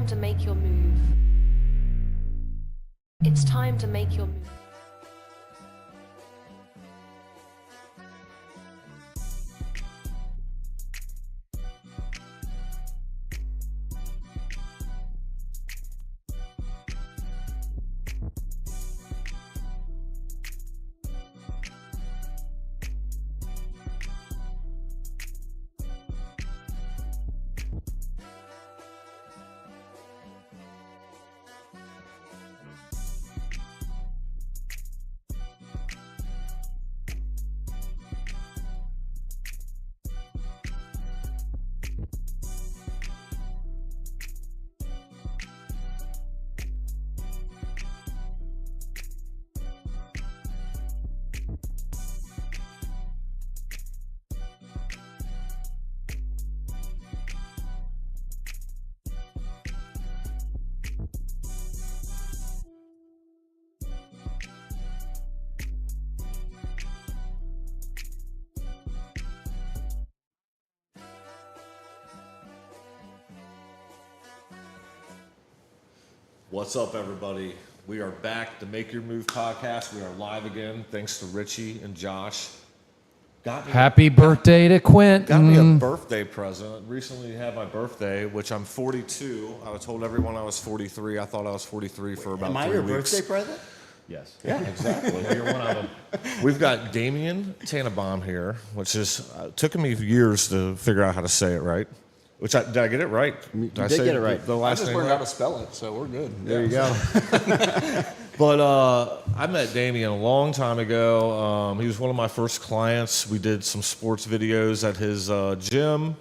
time to make your move. It's time to make your move. What's up, everybody? We are back, the Make Your Move podcast. We are live again, thanks to Richie and Josh. Happy birthday to Quentin. Got me a birthday present. Recently had my birthday, which I'm 42. I was told everyone I was 43. I thought I was 43 for about 3 weeks. Am I your birthday present? Yes. Yeah, exactly. You're one of them. We've got Damian Tanenbaum here, which is took me years to figure out how to say it right. Did I get it right? Did I get it right. The last I just name learned right? how to spell it, so we're good. There you go. But I met Damian a long time ago. He was one of my first clients. We did some sports videos at his gym.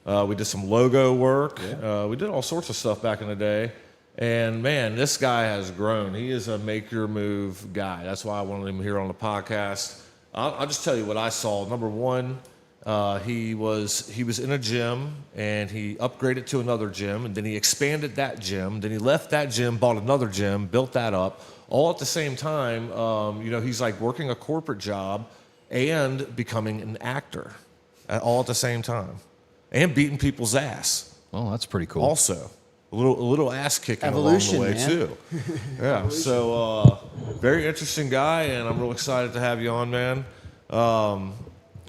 We did some logo work. Yeah. We did all sorts of stuff back in the day. And man, this guy has grown. He is a make your move guy. That's why I wanted him here on the podcast. I'll just tell you what I saw. Number one, he was in a gym and he upgraded to another gym, and then he expanded that gym. Then he left that gym, bought another gym, built that up, all at the same time. He's like working a corporate job and becoming an actor, all at the same time, and beating people's ass. Oh, that's pretty cool. Also, a little ass kicking Evolution, along the way man. too. Yeah. Evolution. So very interesting guy, and I'm real excited to have you on, man.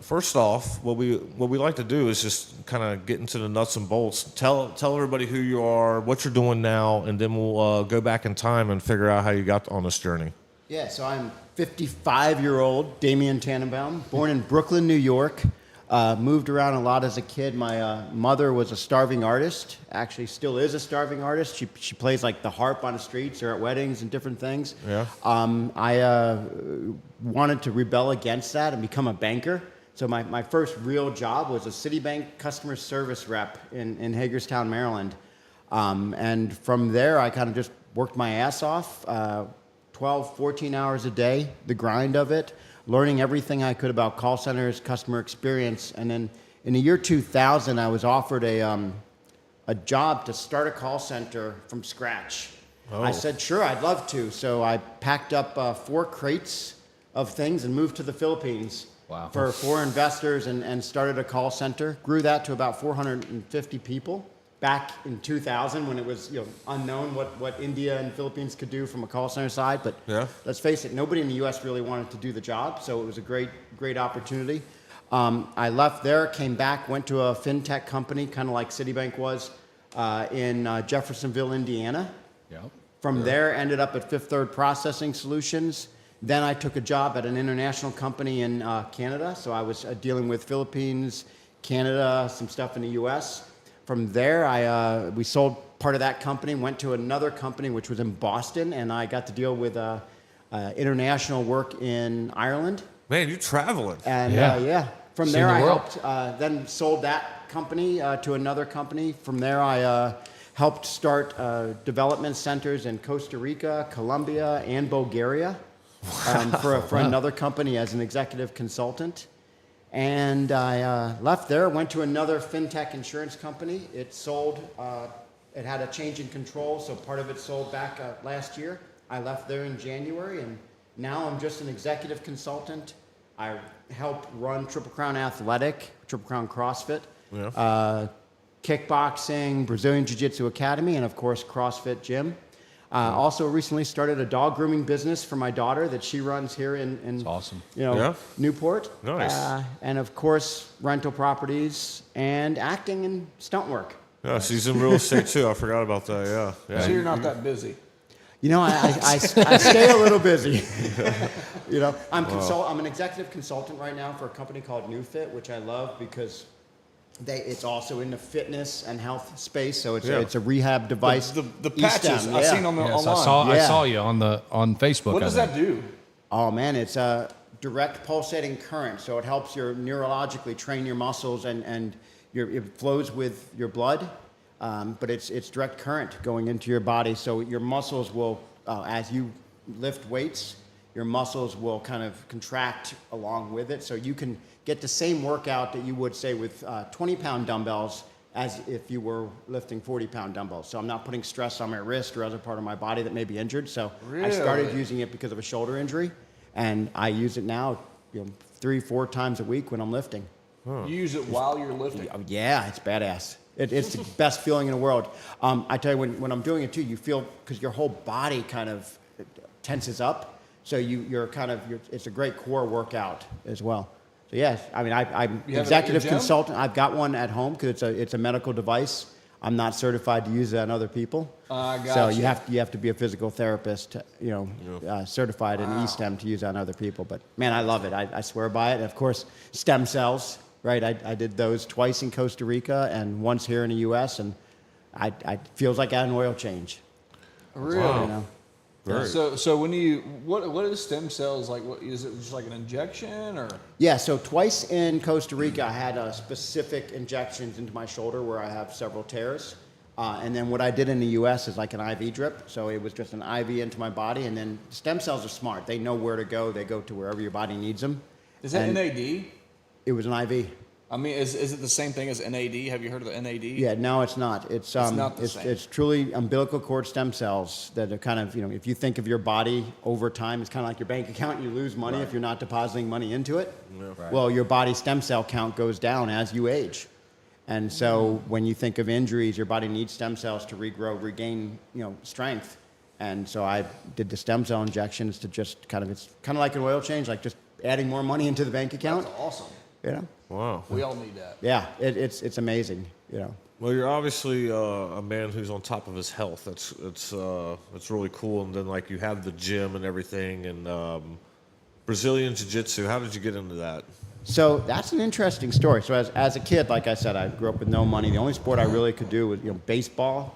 First off, what we like to do is just kind of get into the nuts and bolts. Tell everybody who you are, what you're doing now, and then we'll go back in time and figure out how you got on this journey. Yeah, so I'm 55-year-old Damian Tanenbaum, born in Brooklyn, New York. Moved around a lot as a kid. My mother was a starving artist, actually still is a starving artist. She plays like the harp on the streets or at weddings and different things. Yeah. I wanted to rebel against that and become a banker. So my first real job was a Citibank customer service rep in Hagerstown, Maryland. And from there, I kind of just worked my ass off, 12, 14 hours a day, the grind of it, learning everything I could about call centers, customer experience. And then in the year 2000, I was offered a job to start a call center from scratch. Oh. I said, sure, I'd love to. So I packed up 4 crates of things and moved to the Philippines. Wow. For 4 investors and started a call center. Grew that to about 450 people back in 2000 when it was unknown what India and Philippines could do from a call center side. But Yeah. let's face it, nobody in the U.S. really wanted to do the job, so it was a great opportunity. I left there, came back, went to a fintech company, kind of like Citibank was, in Jeffersonville, Indiana. Yep. From there, ended up at Fifth Third Processing Solutions. Then I took a job at an international company in Canada. So I was dealing with Philippines, Canada, some stuff in the U.S. From there, we sold part of that company, went to another company, which was in Boston, and I got to deal with international work in Ireland. Man, you're traveling. And from Seen there, the I world. helped, then sold that company to another company. From there, I helped start development centers in Costa Rica, Colombia, and Bulgaria. For another company as an executive consultant. And I left there, went to another fintech insurance company. It sold, it had a change in control, so part of it sold back last year. I left there in January, and now I'm just an executive consultant. I help run Triple Crown Athletic, Triple Crown CrossFit. Yeah. kickboxing, Brazilian Jiu-Jitsu Academy, and of course, CrossFit Gym. Also recently started a dog grooming business for my daughter that she runs here in That's awesome. Newport. Nice. And of course, rental properties and acting and stunt work. Yeah, she's in real estate too. I forgot about that. Yeah. So you're not that busy. I stay a little busy. I'm an executive consultant right now for a company called NewFit, which I love because it's also in the fitness and health space. So it's a rehab device. The patches I've seen on the Yes, online. I saw you on Facebook. What does that do? Oh man, it's a direct pulsating current. So it helps your neurologically train your muscles and it flows with your blood. But it's direct current going into your body. So your muscles will, as you lift weights, your muscles will kind of contract along with it. So you can get the same workout that you would say with 20-pound dumbbells as if you were lifting 40-pound dumbbells. So I'm not putting stress on my wrist or other part of my body that may be injured. So I started using it because of a shoulder injury, and I use it now 3-4 times a week when I'm lifting. You use it while you're lifting. Yeah, it's badass. It's the best feeling in the world. I tell you, when I'm doing it too, you feel, because your whole body kind of tenses up. So it's a great core workout as well. So yes, I mean, I'm executive consultant. I've got one at home because it's a medical device. I'm not certified to use it on other people. So you have to be a physical therapist, certified in E-STEM to use it on other people. But man, I love it. I swear by it. And of course, stem cells. Right, I did those twice in Costa Rica and once here in the U.S. and I feels like I had an oil change. Really? Wow. So when what are stem cells like? What is it? Just like an injection or? Yeah. So twice in Costa Rica, I had specific injections into my shoulder where I have several tears, and then what I did in the U.S. is like an IV drip. So it was just an IV into my body, and then stem cells are smart. They know where to go. They go to wherever your body needs them. Is that NAD? It was an IV. I mean, is it the same thing as NAD? Have you heard of the NAD? Yeah, no, it's not. It's not the same. It's truly umbilical cord stem cells that are kind of, if you think of your body over time, it's kind of like your bank account. You lose money if you're not depositing money into it. Yeah. Right. Well, your body stem cell count goes down as you age. And so when you think of injuries, your body needs stem cells to regrow, regain, strength. And so I did the stem cell injections to just it's kind of like an oil change, like just adding more money into the bank account. That's awesome. Wow. We all need that. Yeah, it's amazing. Well, you're obviously a man who's on top of his health. It's really cool. And then like you have the gym and everything, and Brazilian Jiu-Jitsu. How did you get into that? So that's an interesting story. So as a kid, like I said, I grew up with no money. The only sport I really could do was baseball,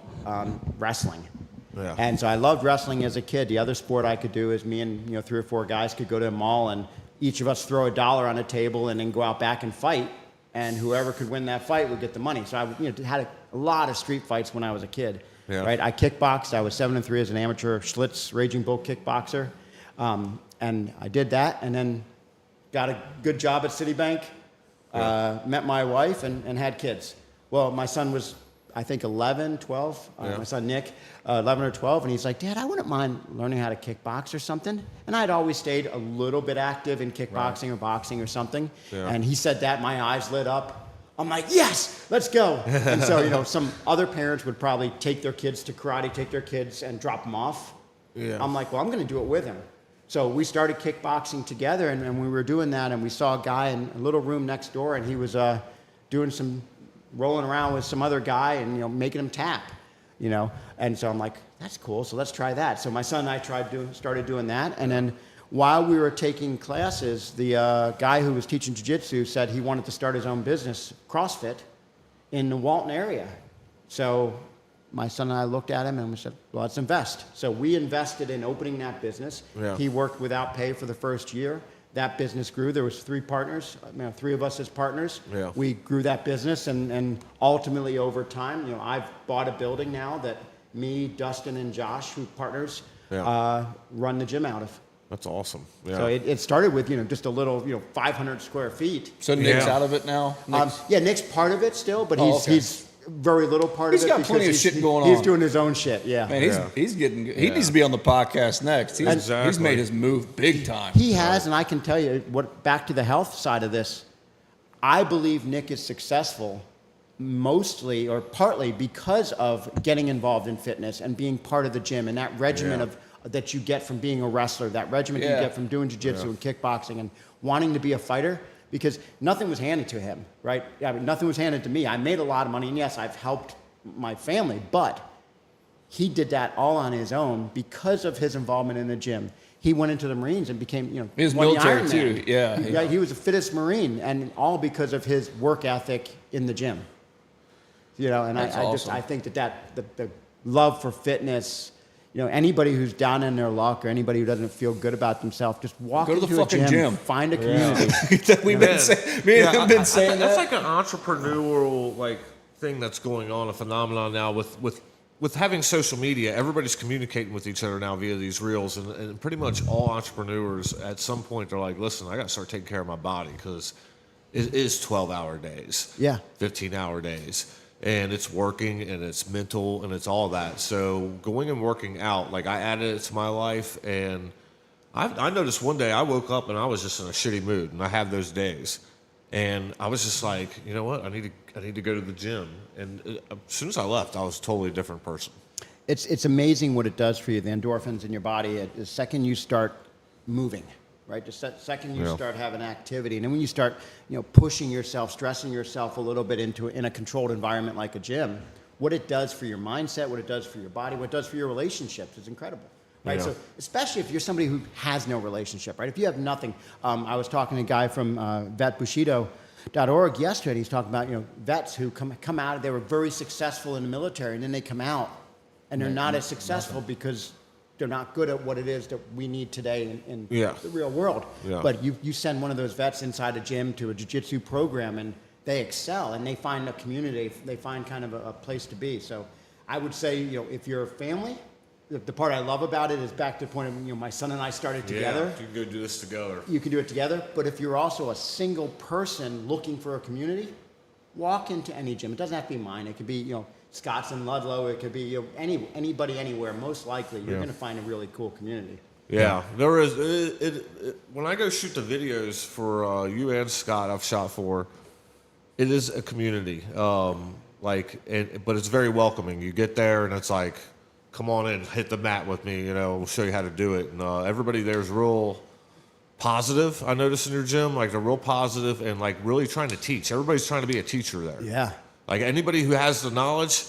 wrestling. Yeah. And so I loved wrestling as a kid. The other sport I could do is me and 3 or 4 guys could go to a mall and each of us throw $1 on a table and then go out back and fight, and whoever could win that fight would get the money. So I had a lot of street fights when I was a kid. Yeah. Right? I kickboxed. I was 7-3 as an amateur Schlitz Raging Bull kickboxer, and I did that, and then got a good job at Citibank. Met my wife and had kids. Well, my son was, I think, 11, 12. My son Nick, 11 or 12, and he's like, Dad, I wouldn't mind learning how to kickbox or something. And I'd always stayed a little bit active in kickboxing or boxing or something. Yeah. And he said that, my eyes lit up. I'm like, yes, let's go. And so, some other parents would probably take their kids to karate, take their kids and drop them off. Yeah. I'm like, well, I'm going to do it with him. So we started kickboxing together, and we were doing that, and we saw a guy in a little room next door, and he was doing some rolling around with some other guy and making him tap, and so I'm like, that's cool, so let's try that. So my son and I started doing that, and then while we were taking classes, the guy who was teaching jiu-jitsu said he wanted to start his own business, CrossFit, in the Walton area. So my son and I looked at him and we said, well, let's invest. So we invested in opening that business. Yeah. He worked without pay for the first year. That business grew. There was 3 partners, 3 of us as partners. Yeah. We grew that business, and ultimately over time, I've bought a building now that me, Dustin, and Josh, who partners, run the gym out of. That's awesome. Yeah. So it started with just a little 500 square feet. So Nick's out of it now. Nick's part of it still, but he's very little part of it. He's got plenty of shit going on. He's doing his own shit. Yeah, man. He's getting good. He needs to be on the podcast next. He's made his move big time. He has, and I can tell you back to the health side of this. I believe Nick is successful mostly or partly because of getting involved in fitness and being part of the gym and that regimen of that you get from being a wrestler, that regimen you get from doing jiu-jitsu and kickboxing and wanting to be a fighter, because nothing was handed to him, right? I mean, nothing was handed to me. I made a lot of money, and yes, I've helped my family, but he did that all on his own because of his involvement in the gym. He went into the Marines and became, you know, He was one of the military Iron too. Man. Yeah. He was the fittest Marine, and all because of his work ethic in the gym. You know, and That's awesome. I think the love for fitness, you know, anybody who's down in their luck or anybody who doesn't feel good about themselves, just walk Go to the into a fucking gym. find a community. We've been saying, me and him have been saying That's that. like an entrepreneurial like thing that's going on, a phenomenon now with having social media. Everybody's communicating with each other now via these reels, and pretty much all entrepreneurs at some point they're like, listen, I got to start taking care of my body because it is 12-hour days, 15-hour days. And it's working, and it's mental, and it's all that. So going and working out, like I added it to my life, and I noticed one day I woke up and I was just in a shitty mood, and I have those days, and I was just like, you know what, I need to go to the gym, and as soon as I left, I was a totally different person. It's amazing what it does for you, the endorphins in your body. The second you start moving, right? The second you start having activity, and then when you start, you know, pushing yourself, stressing yourself a little bit in a controlled environment like a gym, what it does for your mindset, what it does for your body, what it does for your relationships is incredible, right? So especially if you're somebody who has no relationship, right? If you have nothing, I was talking to a guy from vetbushido.org yesterday, and he's talking about, you know, vets who come out, they were very successful in the military, and then they come out and they're not as successful because they're not good at what it is that we need today in the real world. But you send one of those vets inside a gym to a jiu-jitsu program, and they excel, and they find a community, they find kind of a place to be. So I would say, you know, if you're a family, the part I love about it is back to the point of, you know, my son and I started together. Yeah, you can go do this together. You can do it together. But if you're also a single person looking for a community, walk into any gym. It doesn't have to be mine. It could be, you know, Scott's in Ludlow. It could be, you know, anybody anywhere. Most likely, you're going to find a really cool community. Yeah, there is. When I go shoot the videos for you and Scott, I've shot for. It is a community, but it's very welcoming. You get there and it's like, come on in, hit the mat with me. You know, we'll show you how to do it. And everybody there's real positive. I noticed in your gym, like they're real positive and like really trying to teach. Everybody's trying to be a teacher there. Yeah. Like anybody who has the knowledge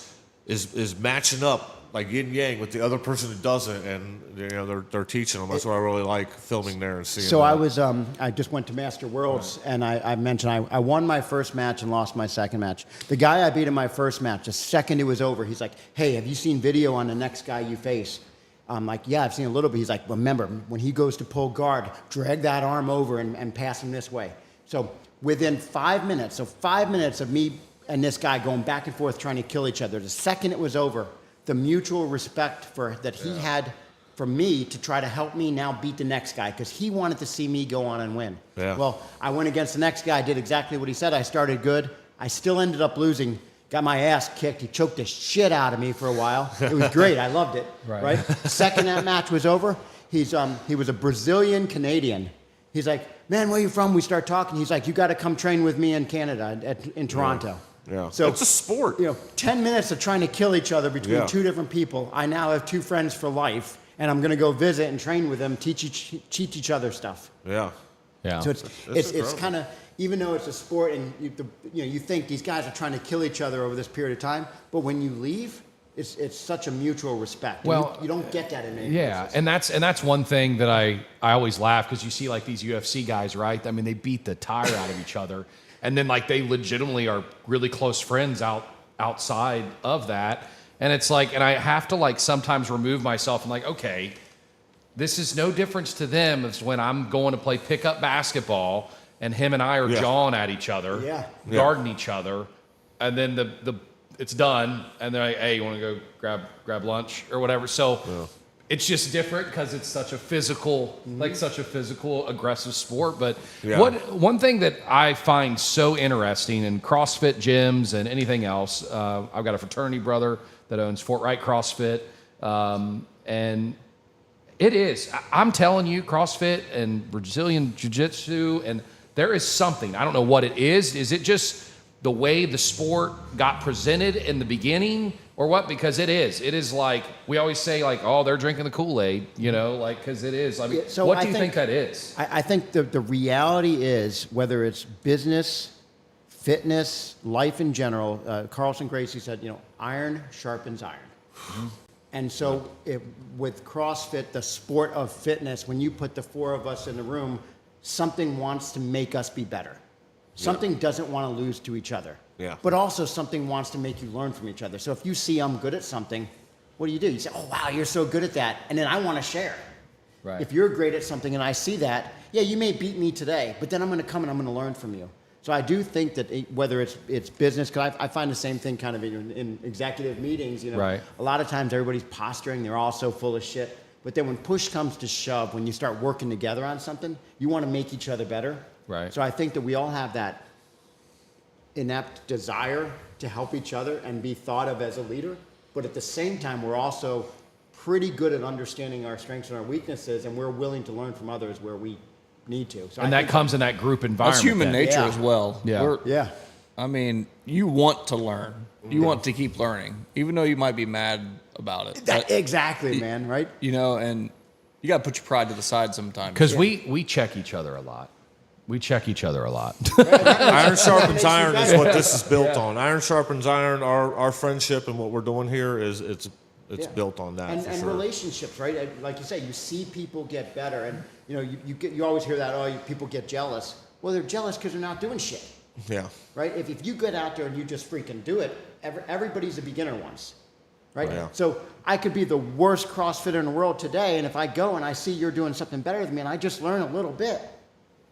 is matching up like yin yang with the other person who doesn't, and you know they're teaching them. That's what I really like filming there and seeing. So that. I just went to Master Worlds, and I mentioned I won my first match and lost my second match. The guy I beat in my first match, the second it was over, he's like, "Hey, have you seen video on the next guy you face?" I'm like, "Yeah, I've seen a little bit." He's like, "Remember, when he goes to pull guard, drag that arm over and pass him this way." So within 5 minutes, 5 minutes of me and this guy going back and forth trying to kill each other, the second it was over, the mutual respect that he had for me to try to help me now beat the next guy, because he wanted to see me go on and win. Yeah. Well, I went against the next guy, did exactly what he said. I started good. I still ended up losing, got my ass kicked. He choked the shit out of me for a while. It was great. I loved it. Right? Second that match was over, he was a Brazilian Canadian. He's like, "Man, where are you from?" We start talking. He's like, "You got to come train with me in Canada, in Toronto." Yeah. So it's a sport. You know, 10 minutes of trying to kill each other between two different people. I now have two friends for life, and I'm going to go visit and train with them, teach each other stuff. Yeah. Yeah. So it's kind of, even though it's a sport, and you think these guys are trying to kill each other over this period of time, but when you leave, it's such a mutual respect. Well, you don't get that in many places. and that's one thing that I always laugh, because you see like these UFC guys, right? I mean, they beat the tire out of each other. And then, like, they legitimately are really close friends outside of that. And it's like, and I have to, like, sometimes remove myself and, like, okay, this is no difference to them as when I'm going to play pickup basketball and him and I are jawing at each other, guarding each other. And then it's done. And they're like, "Hey, you want to go grab lunch or whatever?" So it's just different because it's such a physical, aggressive sport. But one thing that I find so interesting in CrossFit gyms and anything else, I've got a fraternity brother that owns Fort Wright CrossFit, and I'm telling you, CrossFit and Brazilian Jiu-Jitsu, and there is something, I don't know what it is. Is it just the way the sport got presented in the beginning, or what? Because it is like, we always say like, oh, they're drinking the Kool-Aid, you know, like, because it is. I mean, So what do you think that is? I think the reality is, whether it's business, fitness, life in general, Carlson Gracie said, you know, iron sharpens iron. Mm-hmm. And so with CrossFit, the sport of fitness, when you put the four of us in the room, something wants to make us be better. Something doesn't want to lose to each other. Yeah. But also something wants to make you learn from each other. So if you see I'm good at something, what do? You say, oh, wow, you're so good at that. And then I want to share. Right. If you're great at something and I see that, yeah, you may beat me today, but then I'm going to come and I'm going to learn from you. So I do think that whether it's business, because I find the same thing kind of in executive meetings, you know, Right. a lot of times everybody's posturing, they're all so full of shit. But then when push comes to shove, when you start working together on something, you want to make each other better. Right. So I think that we all have that inept desire to help each other and be thought of as a leader. But at the same time, we're also pretty good at understanding our strengths and our weaknesses, and we're willing to learn from others where we need to. So And that comes in that group environment. That's human then. nature Yeah. as well. Yeah. Yeah. I mean, you want to learn. You want to keep learning, even though you might be mad about it. But, Exactly, man, right? you know, and you got to put your pride to the side sometimes. Because we check each other a lot. We check each other a lot. Iron sharpens iron is what this is built on. Iron sharpens iron. Our friendship and what we're doing here is it's Yeah. built on that. And, for and sure. relationships, right? Like you say, you see people get better, and you know you always hear that, people get jealous. Well, they're jealous because they're not doing shit, Yeah. right? If you get out there and you just freaking do it, everybody's a beginner once, right? Yeah. So I could be the worst CrossFitter in the world today, and if I go and I see you're doing something better than me, and I just learn a little bit,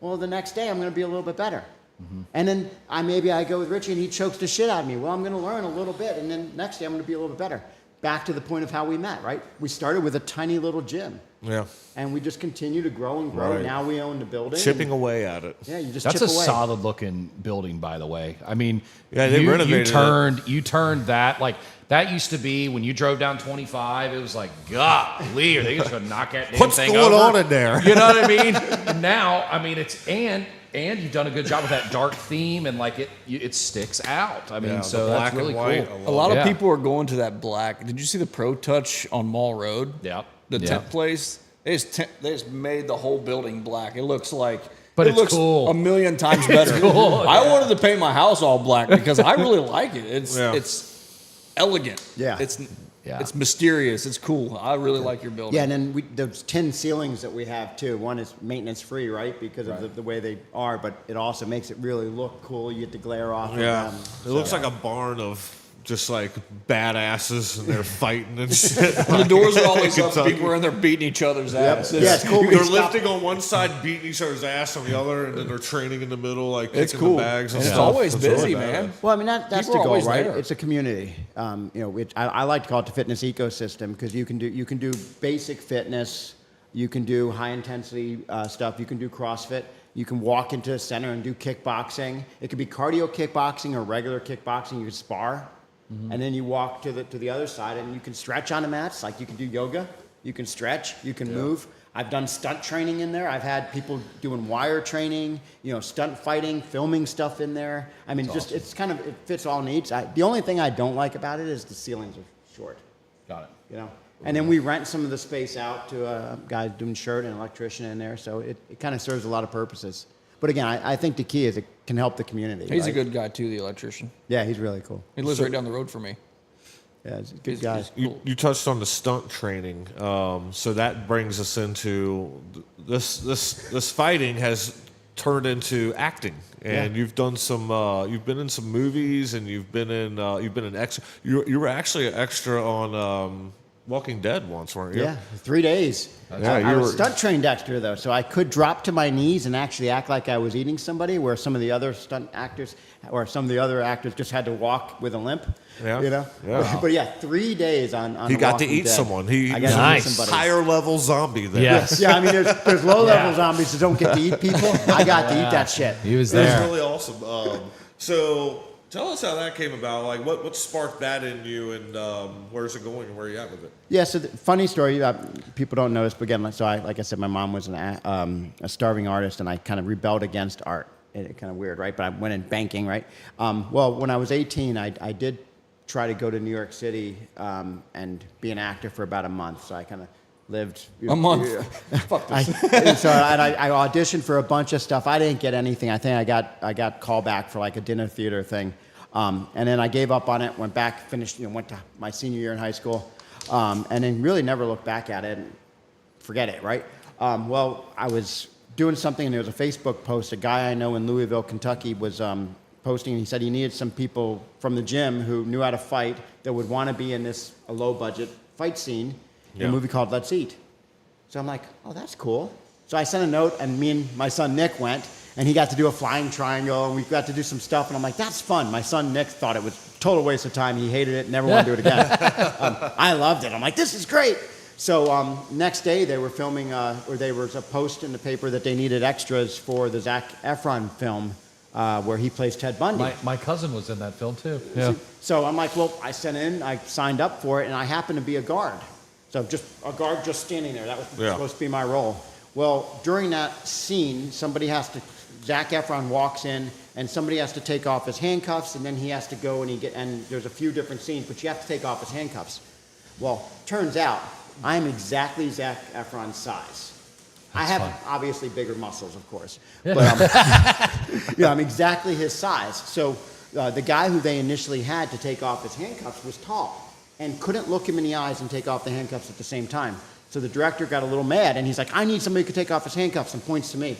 well, the next day I'm going to be a little bit better. Mm-hmm. And then maybe I go with Richie and he chokes the shit out of me. Well, I'm going to learn a little bit, and then next day I'm going to be a little bit better. Back to the point of how we met, right? We started with a tiny little gym. Yeah. And we just continue to grow and grow. Right. Now we own the building. Chipping away at it. Yeah, you just That's chip a away. solid looking building, by the way. I mean, Yeah, they renovated it. You turned that, like, that used to be when you drove down 25, it was like, golly, are they just going to knock that damn What's thing going over? on in there? You know what I mean? And now, I mean, it's, and you've done a good job with that dark theme, and like it sticks out. I mean, Yeah, so the that's black and really white, cool. a lot of Yeah. people are going to that black. Did you see the Pro Touch on Mall Road? Yeah. The Yeah. tent place. They just made the whole building black. It looks like, But it it's looks cool. a million times better. cool, I wanted to paint my house all black because I really like it. Yeah. It's elegant. Yeah. It's mysterious. It's cool. I really like your building. Yeah, and then those 10 ceilings that we have too. One is maintenance free, right? Because of the way they are, but it also makes it really look cool. You get the glare off Yeah. of them. It looks like a barn of just like badasses and they're fighting and shit. And the doors are always up. Kentucky. People are in there beating each other's ass. Yeah, it's cool. They're lifting on one side, beating each other's ass on the other, and then they're training in the middle, like It's kicking cool. the bags and And it's stuff. always It's busy, really man. badass. Well, I mean, that's People the are goal, always right? there. It's a community. I like to call it the fitness ecosystem because you can do basic fitness, you can do high intensity stuff, you can do CrossFit, you can walk into a center and do kickboxing. It could be cardio kickboxing or regular kickboxing. You can spar, and then you walk to the other side and you can stretch on the mats. Like you can do yoga, you can stretch, you can move. I've done stunt training in there. I've had people doing wire training, stunt fighting, filming stuff in there. I mean, it's kind of, it fits all needs. The only thing I don't like about it is the ceilings are short, Got it. And then we rent some of the space out to a guy doing shirt and an electrician in there. So it kind of serves a lot of purposes. But again, I think the key is it can help the community. He's a right? good guy, too, the electrician. Yeah, he's really cool. He lives right down the road from me. Yeah, he's a good He's- guy. he's- You touched on the stunt training, so that brings us into this fighting has turned into acting, and Yeah. you've done some. You've been in some movies, and you've been an extra. You were actually an extra on Walking Dead once, weren't you? Yeah, 3 days. Yeah, I you was were- stunt trained extra though, so I could drop to my knees and actually act like I was eating somebody, where some of the other stunt actors or some of the other actors just had to walk with a limp. Yeah. Yeah. But yeah, 3 days on. He The got to Walking eat Dead. someone. I got Nice. to eat somebody. higher level zombie there. Yes. Yeah, I mean, there's low level zombies that don't get to eat people. I got to eat that shit. He was That's there. really awesome. So tell us how that came about. Like, what sparked that in you, and where's it going, and where are you at with it? Yeah, so funny story. People don't know this, but again, like I said, my mom was a starving artist, and I kind of rebelled against art. kind of weird, right? But I went in banking, right? Well, when I was 18, I did try to go to New York City and be an actor for about a month. So I kind of lived A month. Fuck this. I auditioned for a bunch of stuff. I didn't get anything. I think I got called back for like a dinner theater thing, and then I gave up on it. Went back, finished, went to my senior year in high school, and then really never looked back at it. And forget it, right? Well, I was doing something, and there was a Facebook post. A guy I know in Louisville, Kentucky, was posting, and he said he needed some people from the gym who knew how to fight that would want to be in a low-budget fight scene in a movie called Let's Eat. So I'm like, oh, that's cool. So I sent a note, and me and my son Nick went, and he got to do a flying triangle, and we got to do some stuff, and I'm like, that's fun. My son Nick thought it was a total waste of time. He hated it, never wanted to do it again. I loved it. I'm like, this is great. So next day they were filming, or there was a post in the paper that they needed extras for the Zac Efron film where he plays Ted Bundy. My cousin was in that film too. Yeah. So I'm like, well, I sent in, I signed up for it, and I happened to be a guard. So just a guard just standing there. That was supposed to be my role. Well, during that scene, Zac Efron walks in, and somebody has to take off his handcuffs, and then he has to go and there's a few different scenes, but you have to take off his handcuffs. Well, turns out, I'm exactly Zac Efron's size. I have obviously bigger muscles, of course, but I'm exactly his size. So the guy who they initially had to take off his handcuffs was tall and couldn't look him in the eyes and take off the handcuffs at the same time. So the director got a little mad, and he's like, I need somebody who could take off his handcuffs, and points to me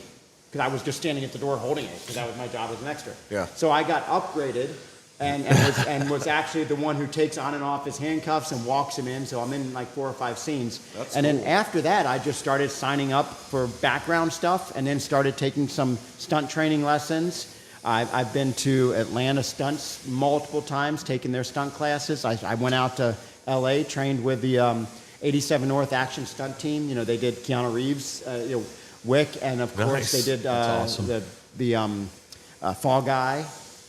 because I was just standing at the door holding it because that was my job as an extra. Yeah. So I got upgraded. And was actually the one who takes on and off his handcuffs and walks him in. So I'm in like 4 or 5 scenes. That's and cool. then after that, I just started signing up for background stuff, and then started taking some stunt training lessons. I've been to Atlanta Stunts multiple times, taking their stunt classes. I went out to L.A., trained with the 87 North Action Stunt Team. They did Keanu Reeves, Wick, and of course they did the Fall Guy.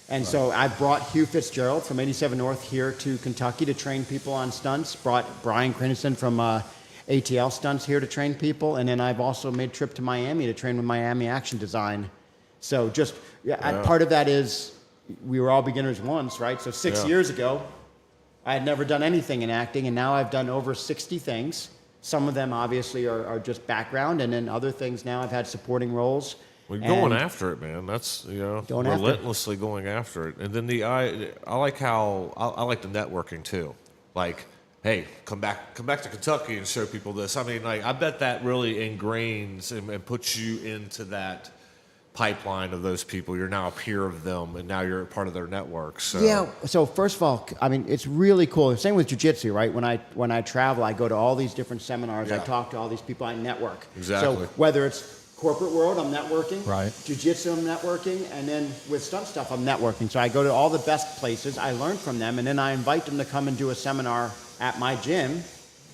And so I brought Hugh Fitzgerald from 87 North here to Kentucky to train people on stunts. Brought Brian Cranston from ATL Stunts here to train people. And then I've also made a trip to Miami to train with Miami Action Design. So part of that is we were all beginners once, right? So 6 years ago, I had never done anything in acting, and now I've done over 60 things. Some of them obviously are just background, and then other things now I've had supporting roles. We're going after it, man. That's relentlessly going after it. And then I like the networking too. Like, hey, come back to Kentucky and show people this. I mean, like, I bet that really ingrains and puts you into that pipeline of those people. You're now a peer of them, and now you're a part of their network. So. Yeah. So first of all, I mean, it's really cool. Same with jiu-jitsu, right? When I travel, I go to all these different seminars. I talk to all these people. I network. Exactly. So whether it's corporate world, I'm networking. Right. Jiu-jitsu, I'm networking. And then with stunt stuff, I'm networking. So I go to all the best places. I learn from them. And then I invite them to come and do a seminar at my gym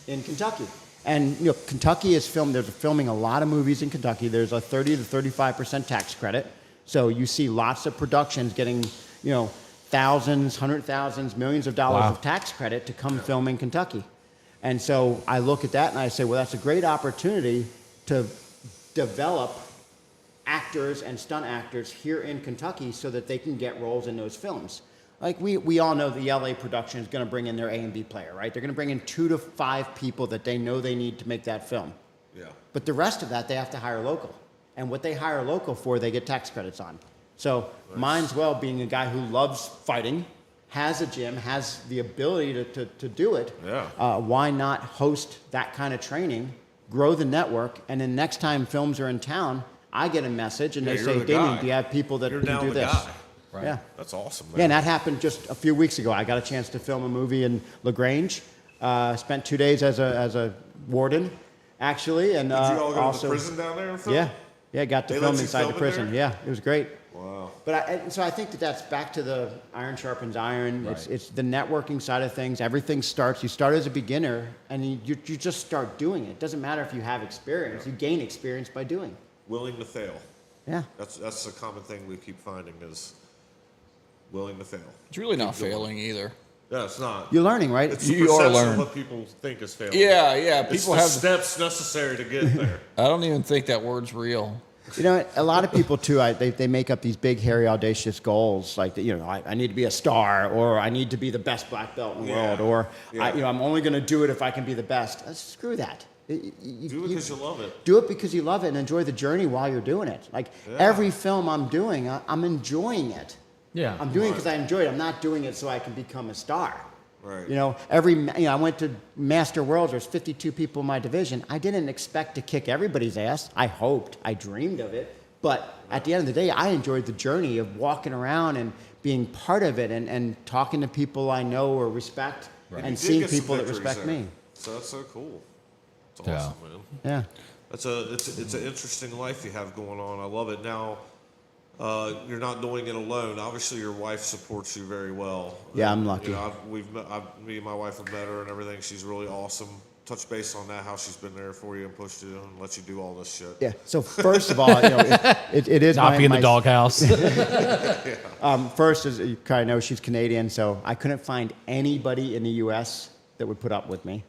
in Kentucky. And, Kentucky is they're filming a lot of movies in Kentucky. There's a 30 to 35% tax credit. So you see lots of productions getting, thousands, hundred thousands, millions of dollars of tax credit to come film in Kentucky. And so I look at that and I say, well, that's a great opportunity to develop actors and stunt actors here in Kentucky so that they can get roles in those films. Like we all know the LA production is going to bring in their A and B player, right? They're going to bring in 2 to 5 people that they know they need to make that film. Yeah. But the rest of that, they have to hire local. And what they hire local for, they get tax credits on. So mine's well, being a guy who loves fighting, has a gym, has the ability to do it. Yeah. Why not host that kind of training, grow the network, and then next time films are in town, I get a message and they say, Damian, do you have people that can do this? Guy. Right. Yeah. That's awesome, man. Yeah, and that happened just a few weeks ago. I got a chance to film a movie in LaGrange. Spent 2 days as a warden, actually. And Did you all go also, to the prison down there and film? Yeah, got to They film let you inside film the in prison. there? Yeah, it was great. Wow. But so I think that's back to the iron sharpens iron. Right. It's the networking side of things. Everything starts. You start as a beginner, and you just start doing it. It doesn't matter if you have experience. You gain experience by doing. Willing to fail. Yeah. That's a common thing we keep finding is willing to fail. It's really not failing either. No, it's not. You're learning, right? It's You the are perception learning. of what people think is failing. Yeah. It's People the have. steps necessary to get there. I don't even think that word's real. You know, a lot of people too. They make up these big, hairy, audacious goals, like I need to be a star, or I need to be the best black belt in the world, or I'm only going to do it if I can be the best. Screw that. Do it because you love it. Do it because you love it and enjoy the journey while you're doing it. Like every film I'm doing, I'm enjoying it. Yeah. I'm doing it because I enjoy it. I'm not doing it so I can become a star. Right. You know, I went to Master Worlds. There's 52 people in my division. I didn't expect to kick everybody's ass. I hoped. I dreamed of it. But at the end of the day, I enjoyed the journey of walking around and being part of it and talking to people I know or respect and seeing people that respect me. So that's so cool. It's awesome, man. Yeah. It's an interesting life you have going on. I love it. Now, you're not doing it alone. Obviously, your wife supports you very well. Yeah, I'm lucky. You know, me and my wife have met her and everything. She's really awesome. Touch base on that, how she's been there for you and pushed you and let you do all this shit. Yeah. So first of all, it is Not be in the doghouse. First, as you kind of know, she's Canadian, so I couldn't find anybody in the U.S. that would put up with me.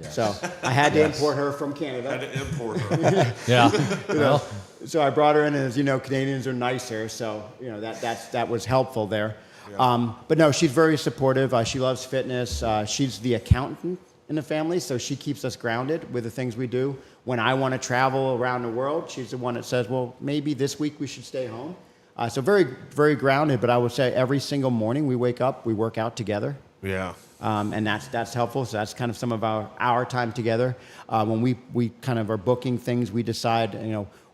Yes. So I had to import her from Canada. Had to import her. Yeah. Well, so I brought her in, and as you know, Canadians are nicer, so that was helpful there. Yeah. But no, she's very supportive. She loves fitness. She's the accountant in the family, so she keeps us grounded with the things we do. When I want to travel around the world, she's the one that says, well, maybe this week we should stay home. So very, very grounded, but I would say every single morning we wake up, we work out together. Yeah. And that's helpful. So that's kind of some of our time together. When we kind of are booking things, we decide,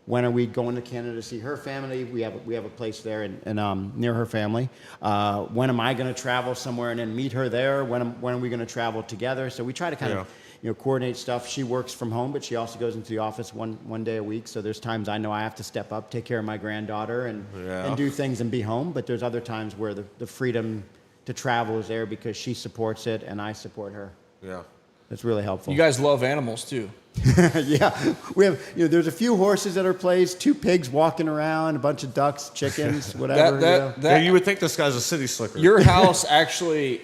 when are we going to Canada to see her family? We have a place there and near her family. When am I going to travel somewhere and then meet her there? When are we going to travel together? So we try to kind of coordinate stuff. She works from home, but she also goes into the office one day a week. So there's times I know I have to step up, take care of my granddaughter, and do things and be home. But there's other times where the freedom to travel is there because she supports it and I support her. Yeah. It's really helpful. You guys love animals too. Yeah, we have. There's a few horses that are placed, 2 pigs walking around, a bunch of ducks, chickens, whatever. You would think this guy's a city slicker. Your house actually,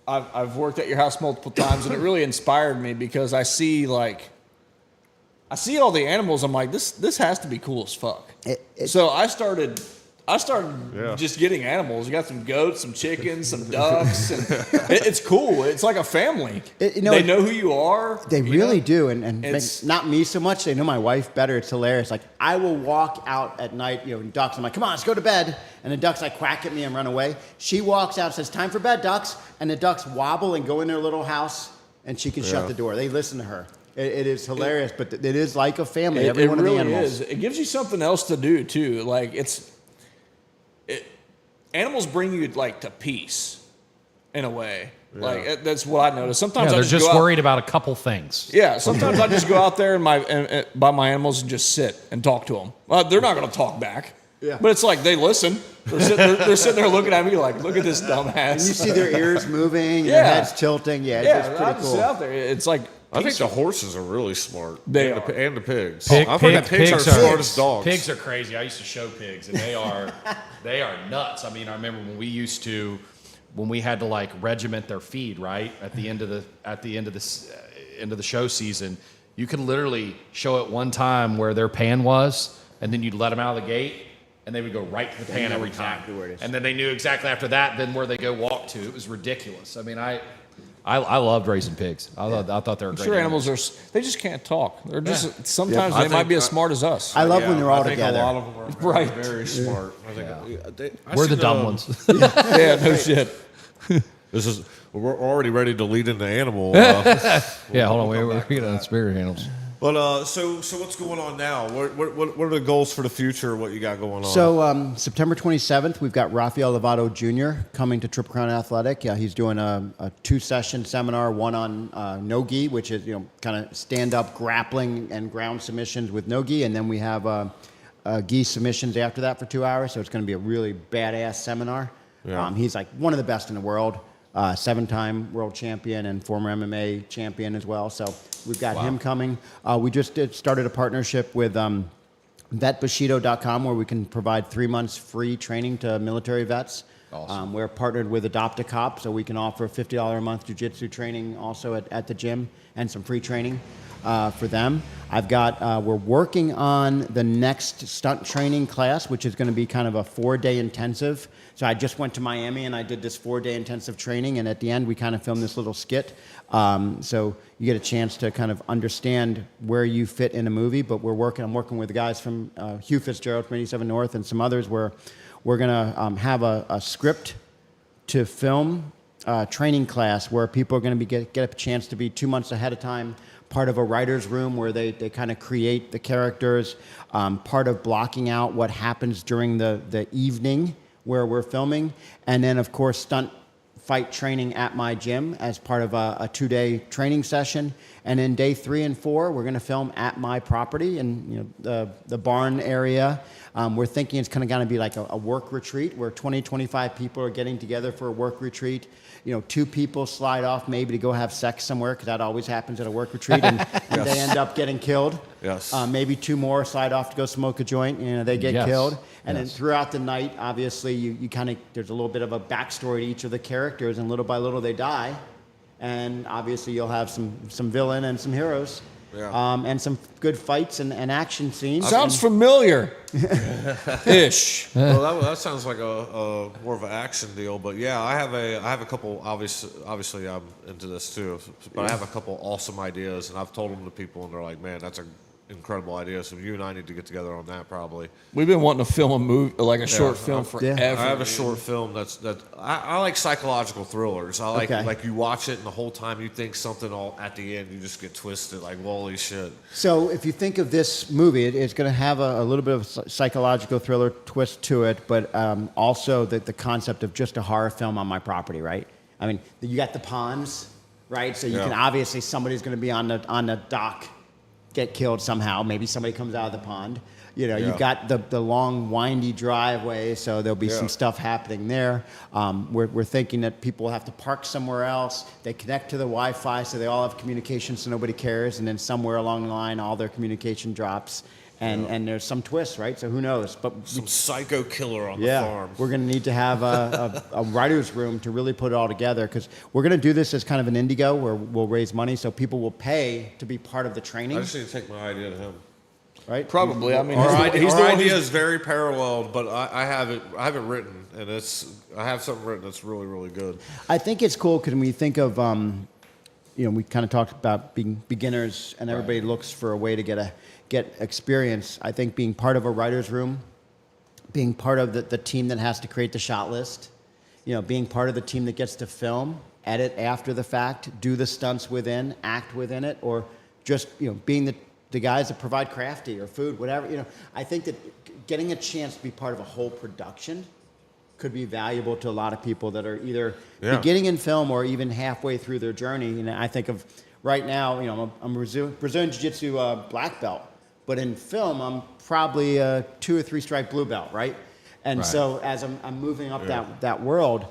I've worked at your house multiple times, and it really inspired me because I see all the animals. I'm like, this has to be cool as fuck. So I started just getting animals. You got some goats, some chickens, some ducks, and it's cool. It's like a family. They know who you are. They really do, and not me so much. They know my wife better. It's hilarious. Like I will walk out at night, ducks. I'm like, come on, let's go to bed. And the ducks like quack at me and run away. She walks out, says, time for bed, ducks. And the ducks wobble and go in their little house, and she can shut the door. They listen to her. It is hilarious, but it is like a family. Every one of the animals. It gives you something else to do too. Like animals bring you like to peace in a way. Yeah. Like that's what I noticed. Sometimes they're I just worried about a couple things. Yeah, sometimes I just go out there and by my animals and just sit and talk to them. They're not going to talk back. Yeah. But it's like they listen. They're sitting there looking at me like, look at this dumbass. And you see their ears moving, their heads tilting. Yeah, it's pretty cool. Sit out there. It's like I think the horses are really smart. And the pigs. I've heard that pigs are the smartest dogs. Pigs are crazy. I used to show pigs, and they are nuts. I mean, I remember when we had to like regiment their feed right at the end of the show season. You can literally show it one time where their pan was, and then you'd let them out of the gate, and they would go right to the pan every time. Where it is. And then they knew exactly after that then where they go walk to. It was ridiculous. I mean, I loved raising pigs. I thought they were great. Sure, animals they just can't talk. They're just sometimes they might be as smart as us. I love when they're all together. I think a lot of them are very smart. We're the dumb ones. Yeah, no shit. We're already ready to lead into animal. Yeah, hold on. We're getting on spirit animals. But so what's going on now? What are the goals for the future? What you got going on? So September 27th, we've got Rafael Lovato Jr. coming to Triple Crown Athletic. He's doing a 2-session seminar, one on no-gi, which is kind of stand-up grappling and ground submissions with no-gi, and then we have gi submissions after that for 2 hours. So it's going to be a really badass seminar. Yeah. He's like one of the best in the world. 7-time world champion and former MMA champion as well. So we've got him coming. We just started a partnership with vetbushido.com where we can provide 3 months free training to military vets. Awesome. We're partnered with Adopt a Cop, so we can offer $50 a month jiu-jitsu training also at the gym and some free training. for them. I've got, we're working on the next stunt training class, which is going to be kind of a 4-day intensive. So I just went to Miami and I did this 4-day intensive training, and at the end we kind of filmed this little skit. So you get a chance to kind of understand where you fit in a movie. But I'm working with the guys from Hugh Fitzgerald from 87 North and some others where we're going to have a script to film training class where people are going to get a chance to be 2 months ahead of time, part of a writer's room where they kind of create the characters, part of blocking out what happens during the evening where we're filming, and then of course stunt fight training at my gym as part of a 2-day training session. And then day 3 and 4, we're going to film at my property in the barn area. We're thinking it's kind of going to be like a work retreat where 25 people are getting together for a work retreat. 2 people slide off maybe to go have sex somewhere, because that always happens at a work retreat, and they end up getting killed. Yes. Maybe 2 more slide off to go smoke a joint, they get killed. And then Yes. throughout the night, obviously, you kind of, there's a little bit of a backstory to each of the characters, and little by little they die. And obviously you'll have some villain and some heroes. Yeah. And some good fights and action scenes. Sounds familiar. Ish. Well, that sounds like a more of an action deal, but yeah, I have a couple. Obviously, I'm into this too, but I have a couple awesome ideas, and I've told them to people, and they're like, "Man, that's an incredible idea." So you and I need to get together on that probably. We've been wanting to film a movie, like a short film forever. I have a short film I like psychological thrillers. I like like you watch it and the whole time you think something, all at the end you just get twisted like holy shit. So if you think of this movie, it's going to have a little bit of a psychological thriller twist to it, but also the concept of just a horror film on my property, right? I mean, you got the ponds, right? So you can obviously, somebody's going to be on the dock, get killed somehow. Maybe somebody comes out of the pond. You've got the long, windy driveway, so there'll be some stuff happening there. We're thinking that people will have to park somewhere else. They connect to the Wi-Fi, so they all have communication, so nobody cares. And then somewhere along the line, all their communication drops, and there's some twist, right? So who knows? But Some psycho killer on the farm. we're going to need to have a writer's room to really put it all together, because we're going to do this as kind of an Indigo where we'll raise money, so people will pay to be part of the training. I just need to take my idea to him. Right? Probably. I mean, Our he's the one idea who's- is very paralleled, but I have it written, and I have something written that's really, really good. I think it's cool because when we think of, we kind of talked about being beginners, and everybody looks for a way to get experience. I think being part of a writer's room, being part of the team that has to create the shot list, being part of the team that gets to film, edit after the fact, do the stunts within, act within it, or just, being the guys that provide crafty or food, whatever. I think that getting a chance to be part of a whole production could be valuable to a lot of people that are either beginning in film or even halfway through their journey. I think of right now, I'm a Brazilian Jiu-Jitsu black belt, but in film, I'm probably a 2 or 3 stripe blue belt, right? And so as I'm moving up that world,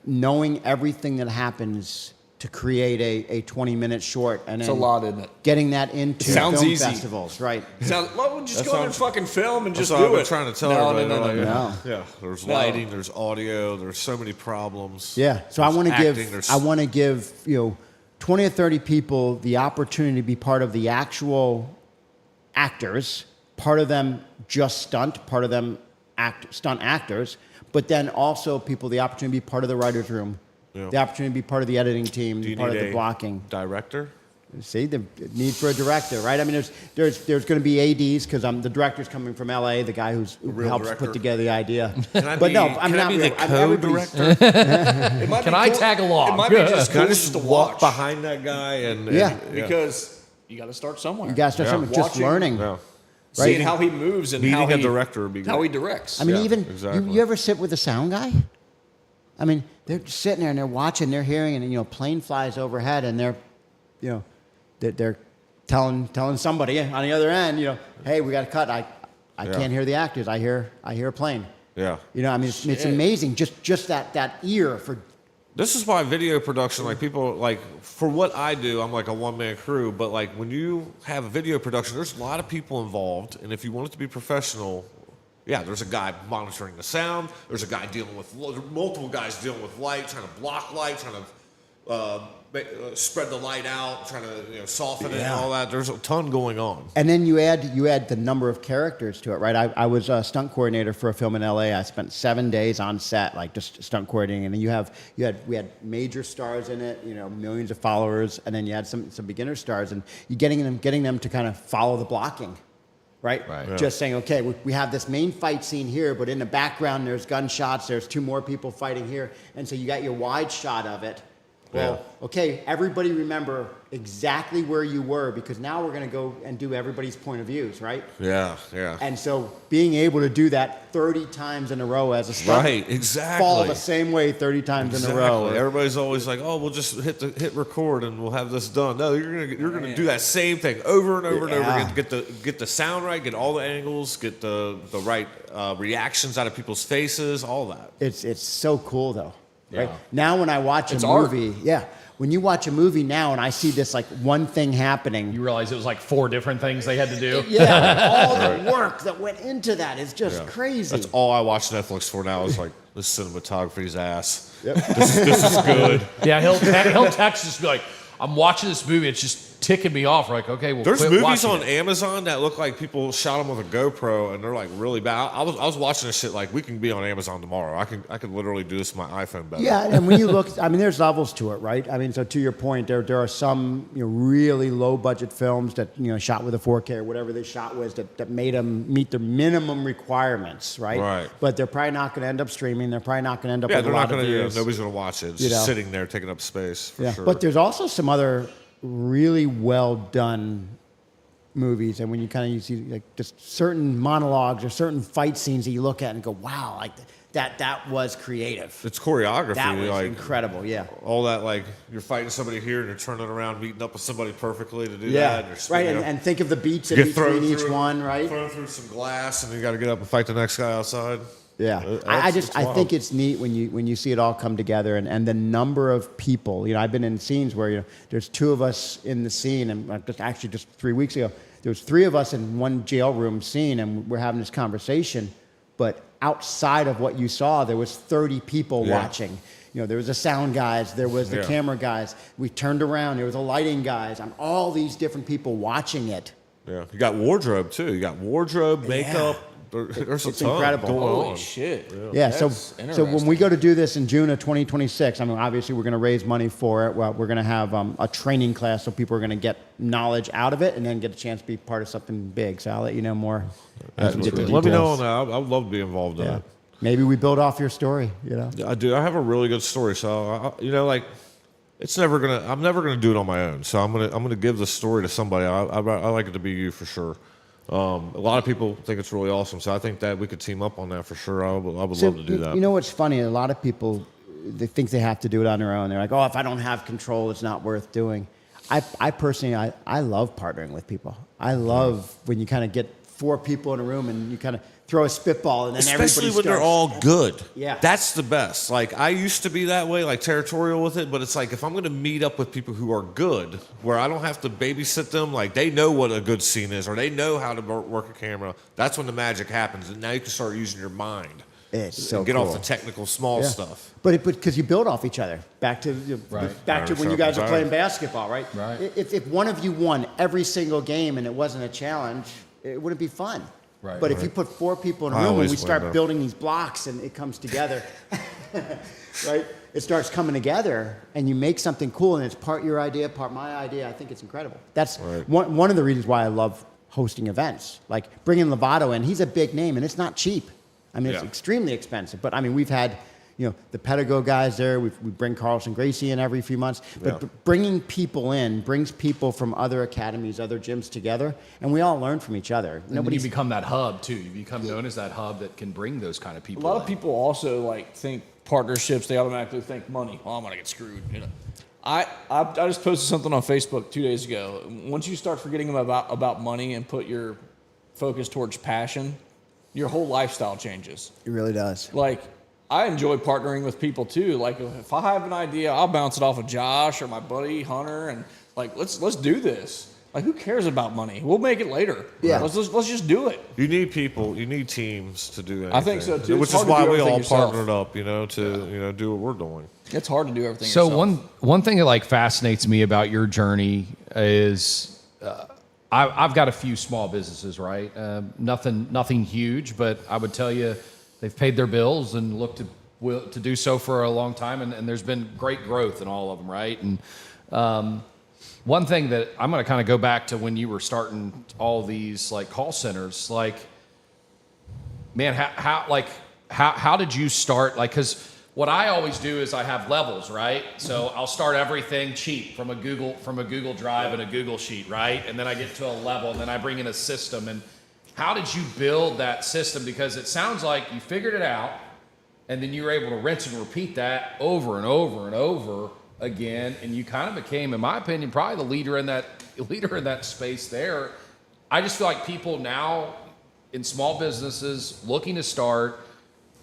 knowing everything that happens to create a 20-minute short, and It's then a lot, isn't it? getting that into Sounds film easy. festivals, right? Well, we'll just That go in and sounds- fucking film and just That's what do I've it. been trying to tell No, everybody. no, They're no, like, no. yeah, there's No. lighting, there's audio, there's so many problems. Yeah. So I There's want to acting, there's- I want to give 20 or 30 people the opportunity to be part of the actual actors. Part of them just stunt, part of them stunt actors, but then also people the opportunity to be part of the writer's room, the opportunity to be part of the editing team, Do you part of need the a blocking. director? See, the need for a director, right? I mean, there's going to be ADs because the director's coming from LA, the guy who real helps director. put together the idea. I But be- no, can I'm I not be real. the I mean, everybody's- co-director? It might Can be I cool- tag along? It might be just Can I cool just just to walk watch. behind that guy and Yeah. Because you got to start somewhere. You guys start something, just Watching- learning. Yeah. Seeing how he moves and Meeting how a he, director would be how great. he directs. I mean, Yeah, even exactly. you ever sit with a sound guy? I mean, they're just sitting there and they're watching, they're hearing, and plane flies overhead, and they're telling somebody on the other end, hey, we got to cut. I can't hear the actors. I hear a plane. Yeah. I mean, it's amazing. Just that ear for. This is why video production, like people, like for what I do, I'm like a one-man crew. But like when you have a video production, there's a lot of people involved, and if you want it to be professional, there's a guy monitoring the sound. There's a guy multiple guys dealing with light, trying to block light, trying to spread the light out, trying to soften it and all that. There's a ton going on. And then you add the number of characters to it, right? I was a stunt coordinator for a film in LA. I spent 7 days on set, like just stunt coordinating. And then we had major stars in it, millions of followers, and then you had some beginner stars, and you getting them to kind of follow the blocking. Right? Yeah. Just saying, okay, we have this main fight scene here, but in the background there's gunshots, there's 2 more people fighting here, and so you got your wide shot of it. Well, okay, everybody remember exactly where you were, because now we're going to go and do everybody's point of views, right? Yeah. And so being able to do that 30 times in a row as a stunt, Right, exactly. fall the same way 30 times in a row. Everybody's always like, "Oh, we'll just hit record and we'll have this done." No, you're gonna do that same thing over and over and over again. Get the sound right, get all the angles, get the right reactions out of people's faces, all that. It's so cool though. Right? Yeah. Now when I watch a movie, when you watch a movie now and I see this like one thing happening, You realize it was like 4 different things they had to do. all the work that went into that is just crazy. That's all I watch Netflix for now is like this cinematography's ass. This is good. Yeah, he'll text us and be like, I'm watching this movie, it's just ticking me off. We're like, okay, well, There's quit movies watching on it. Amazon that look like people shot them with a GoPro and they're like really bad. I was watching this shit like we can be on Amazon tomorrow. I could literally do this with my iPhone better. Yeah, and when you look, I mean, there's levels to it, right? I mean, so to your point, there are some really low budget films that shot with a 4K or whatever they shot with that made them meet their minimum requirements, right? Right. But they're probably not going to end up streaming. They're probably not going to end up with they're a not lot of gonna. views. Nobody's gonna watch it. It's just sitting there taking up space. For sure. But there's also some other really well done movies, and when you see like just certain monologues or certain fight scenes that you look at and go, wow, like that was creative. It's choreography. That was like incredible. Yeah. all that, like you're fighting somebody here and you're turning around, meeting up with somebody perfectly to do Yeah. that. And Right. And think of the beats in get thrown between each through- one, right? Thrown through some glass, and you got to get up and fight the next guy outside. Yeah, I think it's neat when you see it all come together, and the number of people. I've been in scenes where there's 2 of us in the scene, and just 3 weeks ago there was 3 of us in one jail room scene, and we're having this conversation. But outside of what you saw, there was 30 people watching. There was the sound guys, there was the camera guys. We turned around, there was the lighting guys, and all these different people watching it. Yeah, you got wardrobe too. You got wardrobe, makeup. There's It's a ton incredible. going Holy on. shit. Yeah, so That's when we go to do this in June of 2026, I mean, obviously we're going to raise money for it. Well, we're going to have a training class, so people are going to get knowledge out of it and then get a chance to be part of something big. So I'll let you know more as we get the details. Let me know on that. I would love to be involved in Yeah. it. Maybe we build off your story, I do. I have a really good story. So it's never gonna. I'm never gonna do it on my own. So I'm gonna give the story to somebody. I like it to be you for sure. A lot of people think it's really awesome, so I think that we could team up on that for sure. I would love to do that. You know what's funny? A lot of people, they think they have to do it on their own. They're like, oh, if I don't have control, it's not worth doing. I personally, I love partnering with people. I love when you kind of get 4 people in a room and you kind of throw a spitball and then Especially everybody when they're starts- all good. Yeah. That's the best. Like, I used to be that way, like territorial with it, but it's like if I'm going to meet up with people who are good, where I don't have to babysit them, like they know what a good scene is or they know how to work a camera, that's when the magic happens. And now you can start using your mind. It's so Get cool. off the technical small stuff. But because you build off each other. Back to when you guys were playing basketball, right? Right. If one of you won every single game and it wasn't a challenge, it wouldn't be fun. Right. But if you put 4 people in a I room and always we start win, though. building these blocks and it comes together, right? It starts coming together and you make something cool and it's part your idea, part my idea. I think it's incredible. That's one of the reasons why I love hosting events. Like bringing Lovato in, he's a big name and it's not cheap. I mean, it's extremely expensive. But I mean, we've had, the Pedigo guys there. We bring Carlson Gracie in every few months. But bringing people in brings people from other academies, other gyms together, and we all learn from each other. And you become that hub too. You become known as that hub that can bring those kind of A people. lot of in. people also think partnerships. They automatically think money. Well, I'm gonna get screwed. I just posted something on Facebook 2 days ago. Once you start forgetting about money and put your focus towards passion, your whole lifestyle changes. It really does. Like, I enjoy partnering with people too. Like, if I have an idea, I'll bounce it off of Josh or my buddy Hunter, and like, let's do this. Like, who cares about money? We'll make it later. Yeah. Let's just do it. You need people. You need teams to do anything. I think so, too. Which It's is hard to why do we everything all yourself. partnered up, to do what we're doing. It's hard to do everything So yourself. one thing that like fascinates me about your journey is I've got a few small businesses, right? Nothing huge, but I would tell you they've paid their bills and look to do so for a long time, and there's been great growth in all of them, right? And one thing that I'm going to kind of go back to when you were starting all these like call centers, like, man, how did you start? Like, because what I always do is I have levels, right? So I'll start everything cheap from a Google Drive and a Google Sheet, right? And then I get to a level, and then I bring in a system. And how did you build that system? Because it sounds like you figured it out, and then you were able to rinse and repeat that over and over and over again, and you kind of became, in my opinion, probably the leader in that space there. I just feel like people now in small businesses looking to start,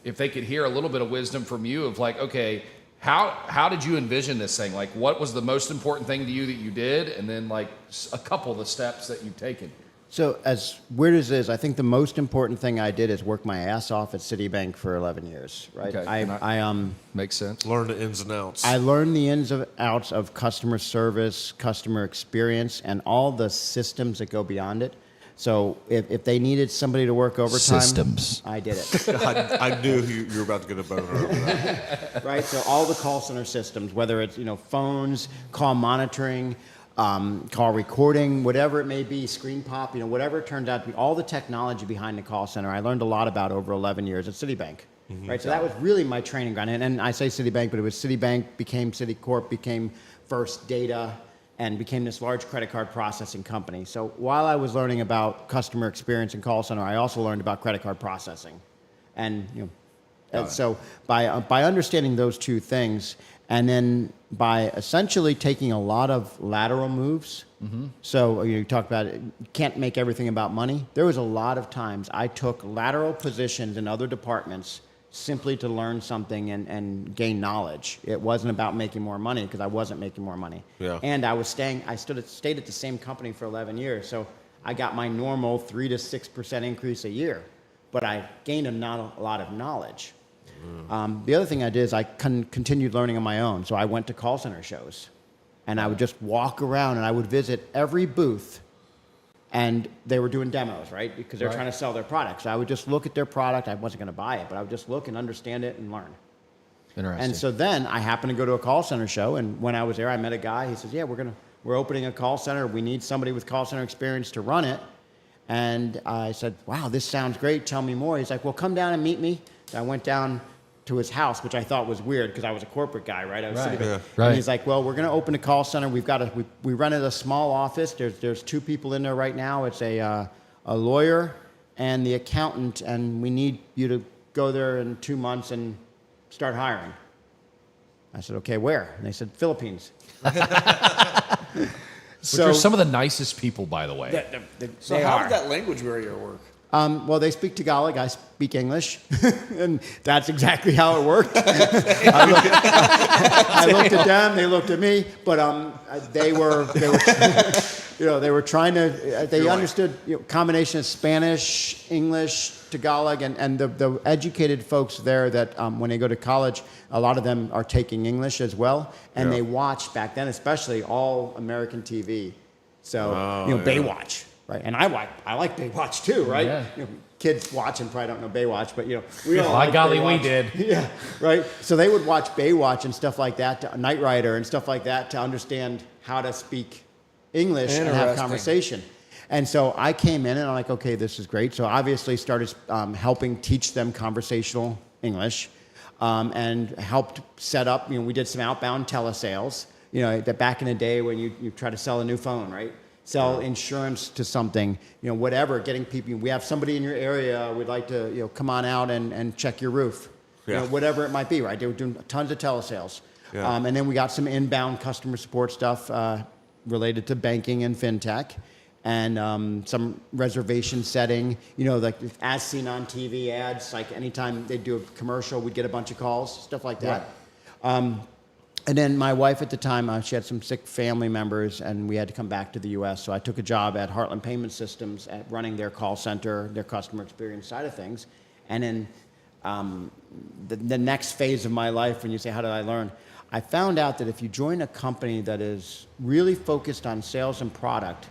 if they could hear a little bit of wisdom from you of like, okay, how did you envision this thing? Like, what was the most important thing to you that you did, and then like a couple of the steps that you've taken? So as weird as it is, I think the most important thing I did is work my ass off at Citibank for 11 years, right? Okay. I Makes sense. Learn the ins and outs. I learned the ins and outs of customer service, customer experience, and all the systems that go beyond it. So if they needed somebody to work overtime, Systems. I did it. I knew you were about to get a boner over that. Right? So all the call center systems, whether it's phones, call monitoring, call recording, whatever it may be, screen pop, whatever it turns out to be, all the technology behind the call center, I learned a lot about over 11 years at Citibank. Right? So that was really my training ground. And I say Citibank, but it was Citibank, became Citicorp, became First Data, and became this large credit card processing company. So while I was learning about customer experience and call center, I also learned about credit card processing. And and so by understanding those two things, and then by essentially taking a lot of lateral moves. So you talk about it, you can't make everything about money. There was a lot of times I took lateral positions in other departments simply to learn something and gain knowledge. It wasn't about making more money, because I wasn't making more money. Yeah. And I stayed at the same company for 11 years. So I got my normal 3 to 6% increase a year, but I gained a lot of knowledge. The other thing I did is I continued learning on my own. So I went to call center shows, and I would just walk around, and I would visit every booth, and they were doing demos, right? Because they're trying to sell their product. So I would just look at their product. I wasn't going to buy it, but I would just look and understand it and learn. Interesting. And so then I happened to go to a call center show, and when I was there, I met a guy. He says, "Yeah, we're opening a call center. We need somebody with call center experience to run it." And I said, "Wow, this sounds great. Tell me more." He's like, "Well, come down and meet me." So I went down to his house, which I thought was weird because I was a corporate guy, right? I was Right. Citibank. Right. And he's like, "Well, we're going to open a call center. We rented a small office. There's 2 people in there right now. It's a lawyer and the accountant, and we need you to go there in 2 months and start hiring." I said, "Okay, where?" And they said, "Philippines." Which So are some of the nicest people, by the way. So they how are. did that language barrier work? Well, they speak Tagalog. I speak English, and that's exactly how it worked. I looked at them. They looked at me. But they were they were trying to. They understood combination of Spanish, English, Tagalog, and the educated folks there that when they go to college, a lot of them are taking English as well, and they watch back then, especially all American TV. So Baywatch. Right, and I like Baywatch too, right? Yeah. Kids watching probably don't know Baywatch, but we all By like golly, we Baywatch. did. Yeah, right. So they would watch Baywatch and stuff like that, Knight Rider and stuff like that, to understand how to speak English and have Interesting. conversation. And so I came in and I'm like, okay, this is great. So obviously started helping teach them conversational English, and helped set up. We did some outbound telesales. That back in the day when you try to sell a new phone, right? Sell insurance to something, whatever, getting people. We have somebody in your area. We'd like to, come on out and check your roof, whatever it might be, right? They were doing tons of telesales. Yeah. And then we got some inbound customer support stuff related to banking and fintech, and some reservation setting, like as seen on TV ads, like anytime they do a commercial, we'd get a bunch of calls, stuff like that. And then my wife at the time, she had some sick family members, and we had to come back to the U.S. So I took a job at Heartland Payment Systems at running their call center, their customer experience side of things. And then the next phase of my life, when you say, how did I learn? I found out that if you join a company that is really focused on sales and product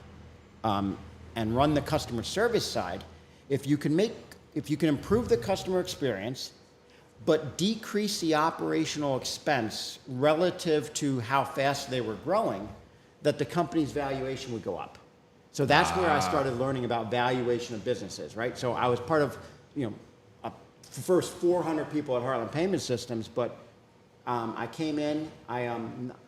and run the customer service side, if you can improve the customer experience, but decrease the operational expense relative to how fast they were growing, that the company's valuation would go up. So that's where I started learning about valuation of businesses, right? So I was part of, first 400 people at Heartland Payment Systems, but I came in,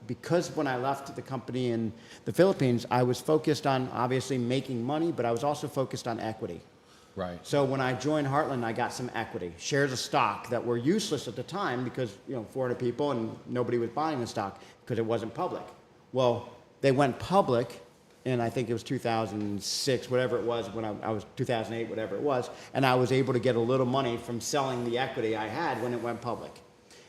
because when I left the company in the Philippines, I was focused on obviously making money, but I was also focused on equity. Right. So when I joined Heartland, I got some equity, shares of stock that were useless at the time because 400 people and nobody was buying the stock because it wasn't public. Well, they went public, and I think it was 2006, whatever it was, when I was 2008, whatever it was, and I was able to get a little money from selling the equity I had when it went public.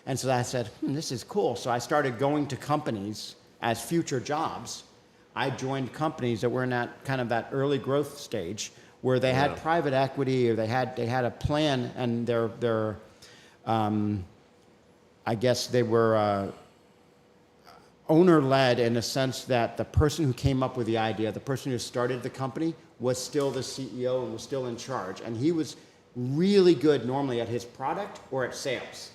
And so I said, this is cool. So I started going to companies as future jobs. I joined companies that were in that early growth stage, where they had private equity, or they had a plan, and I guess they were owner-led in the sense that the person who came up with the idea, the person who started the company, was still the CEO and was still in charge, and he was really good normally at his product or at sales.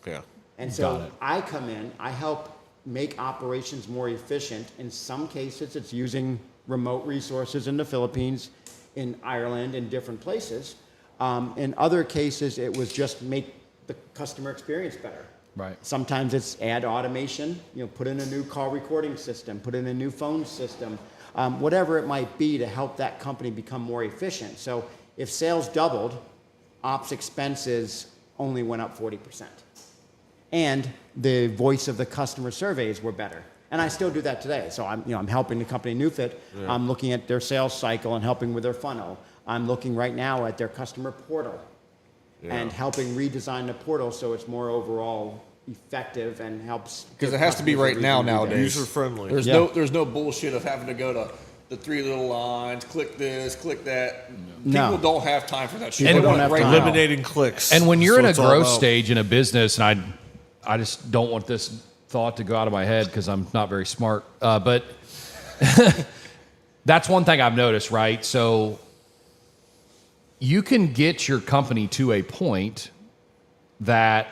Yeah. And so I come in, I help make operations more efficient. In some cases, it's using remote resources in the Philippines, in Ireland, in different places. In other cases, it was just make the customer experience better. Right. Sometimes it's add automation, put in a new call recording system, put in a new phone system, whatever it might be to help that company become more efficient. So if sales doubled, ops expenses only went up 40%. And the voice of the customer surveys were better. And I still do that today. So I'm helping the company Newfit. Yeah. I'm looking at their sales cycle and helping with their funnel. I'm looking right now at their customer portal and helping redesign the portal so it's more overall effective and helps. Because it has to be right now nowadays. User friendly. There's no bullshit of having to go to the 3 little lines, click this, click that. People don't have time for that shit. People don't have time. Eliminating clicks. And when you're in a growth stage in a business, and I just don't want this thought to go out of my head because I'm not very smart. But that's one thing I've noticed, right? So you can get your company to a point that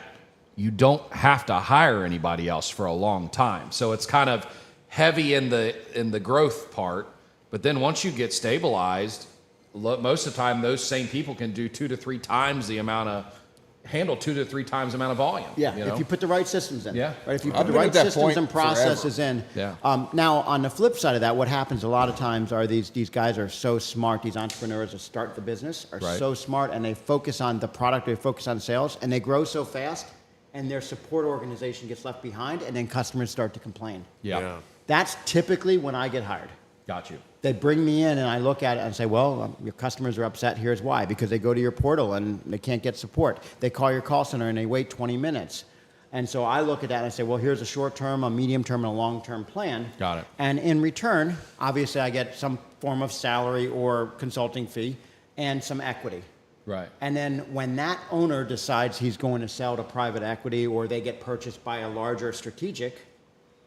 you don't have to hire anybody else for a long time. So it's kind of heavy in the growth part. But then once you get stabilized, most of the time those same people can do 2 to 3 times the amount of handle 2 to 3 times the amount of volume. Yeah, if you put the right systems in. Yeah. Right? If you put the right systems and processes in. Yeah. Now, on the flip side of that, what happens a lot of times are these guys are so smart, these entrepreneurs that start the business are so smart, and they focus on the product, they focus on sales, and they grow so fast, and their support organization gets left behind, and then customers start to complain. Yeah. That's typically when I get hired. Got you. They bring me in and I look at it and say, well, your customers are upset. Here's why. Because they go to your portal and they can't get support. They call your call center and they wait 20 minutes. And so I look at that and I say, well, here's a short-term, a medium-term, and a long-term plan. Got it. And in return, obviously, I get some form of salary or consulting fee and some equity. Right. And then when that owner decides he's going to sell to private equity or they get purchased by a larger strategic,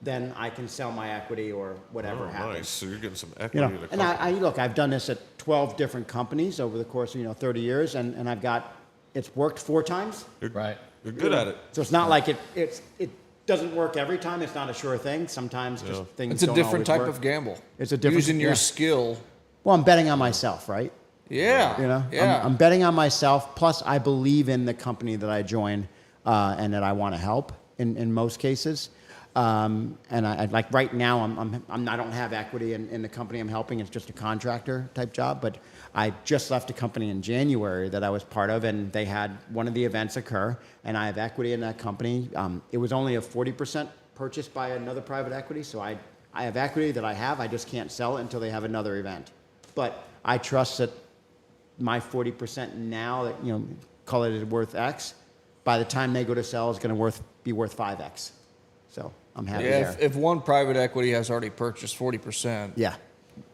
then I can sell my equity or whatever happens. Nice. So you're getting some equity. And I've done this at 12 different companies over the course of 30 years, and it's worked 4 times. Right. You're good at it. So it's not like it doesn't work every time. It's not a sure thing. Sometimes just things. It's a don't different always type work. of gamble. It's a different using your skill. Well, I'm betting on myself, right? Yeah. I'm betting on myself. Plus, I believe in the company that I join, and that I want to help in most cases. And I like right now, I don't have equity in the company I'm helping. It's just a contractor type job. But I just left a company in January that I was part of, and they had one of the events occur, and I have equity in that company. It was only a 40% purchase by another private equity, so I have equity that I have. I just can't sell it until they have another event. But I trust that my 40% now, that call it worth X, by the time they go to sell, is going to be worth 5X. So. I'm happy Yeah, there. if one private equity has already purchased 40%, Yeah.